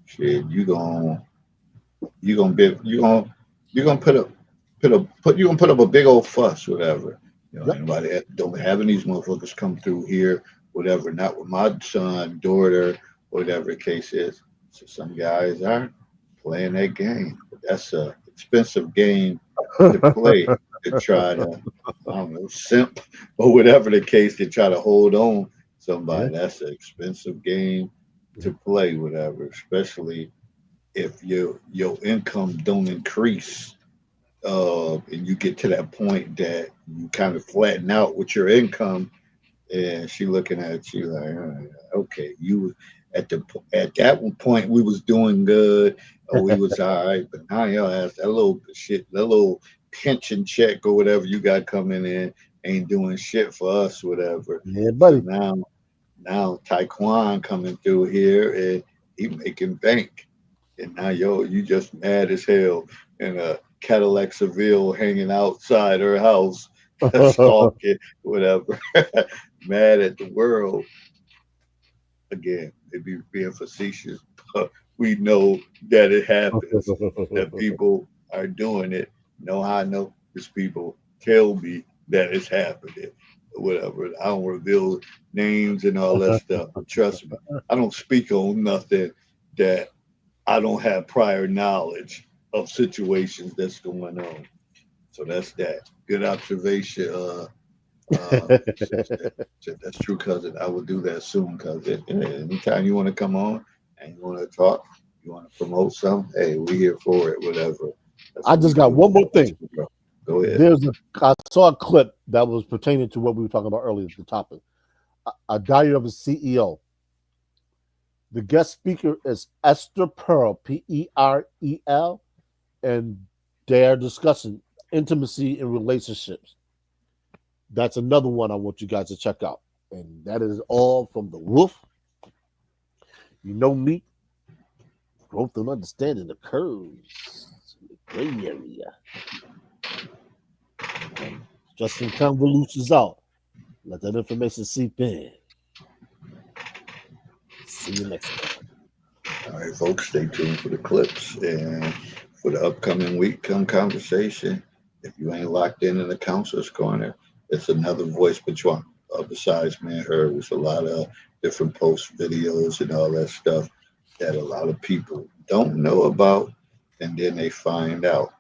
Shit, you gonna you gonna put up a big old fuss, whatever. Yep. Anybody don't having these motherfuckers come through here, whatever. Not with my son, daughter, whatever the case is. So some guys are playing that game. But that's a expensive game to play to try to, I don't know, simp or whatever the case to try to hold on Yeah. somebody. That's an expensive game to play, whatever, especially if your income don't increase, and you get to that point that you kind of flatten out with your income, and she looking at you like, okay, you at that point we was doing good, or we was all right. But now your ass, that little shit, that little pension check or whatever you got coming in ain't doing shit for us, whatever. Yeah, So buddy. now Taekwon coming through here and he making bank. And now you just mad as hell in a Cadillac Seville hanging outside her house, stalking, whatever. Mad at the world. Again, they be being facetious, but we know that it happens, that people are doing it. Know how I know? Because people tell me that it's happening, whatever. I don't reveal names and all that stuff. But trust me, I don't speak on nothing that I don't have prior knowledge of situations that's going on. So that's that. Good observation. That's true, cousin. I will do that soon, cousin. Anytime you want to come on and you want to talk, you want to promote something, hey, we here for it, whatever. That's I what we just got do. one more thing. Go ahead. I saw a clip that was pertaining to what we were talking about earlier, the topic. A diary of a CEO. The guest speaker is Esther Pearl, Perel, and they're discussing intimacy in relationships. That's another one I want you guys to check out. And that is all from the Wolf. You know me. Growth and understanding occurs in the gray area. Justin Convolutions out. Let that information seep in. See you next time. All right, folks, stay tuned for the clips and for the upcoming week come conversation. If you ain't locked in the counselor's corner, it's another voice besides me and her. There's a lot of different post videos and all that stuff that a lot of people don't know about, and then they find out.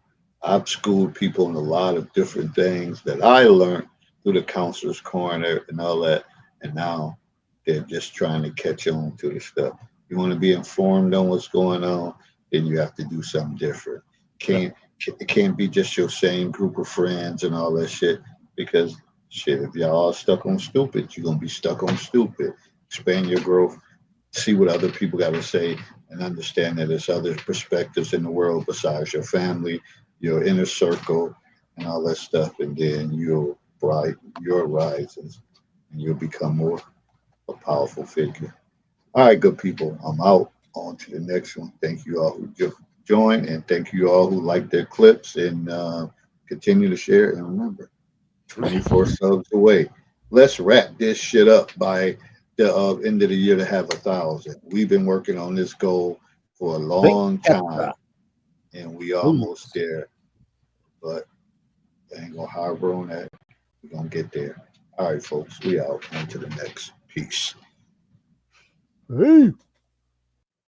I've schooled people in a lot of different things that I learned through the counselor's corner and all that, and now they're just trying to catch on to the stuff. You want to be informed on what's going on, then you have to do something different. Can't it can't be just your same group of friends and all that shit because shit, if y'all all stuck on stupid, you're gonna be stuck on stupid. Expand your growth, see what other people got to say, and understand that there's other perspectives in the world besides your family, your inner circle, and all that stuff, and then you'll brighten your rises and you'll become more a powerful figure. All right, good people. I'm out. On to the next one. Thank you all who joined, and thank you all who liked their clips and continue to share. And remember, 24 subs away. Let's wrap this shit up by the end of the year to have 1,000. We've been working on this goal for a long time, and we almost there. But I ain't gonna harbor on that. We're gonna get there. All right, folks. We out. On to the next. Peace. Hey.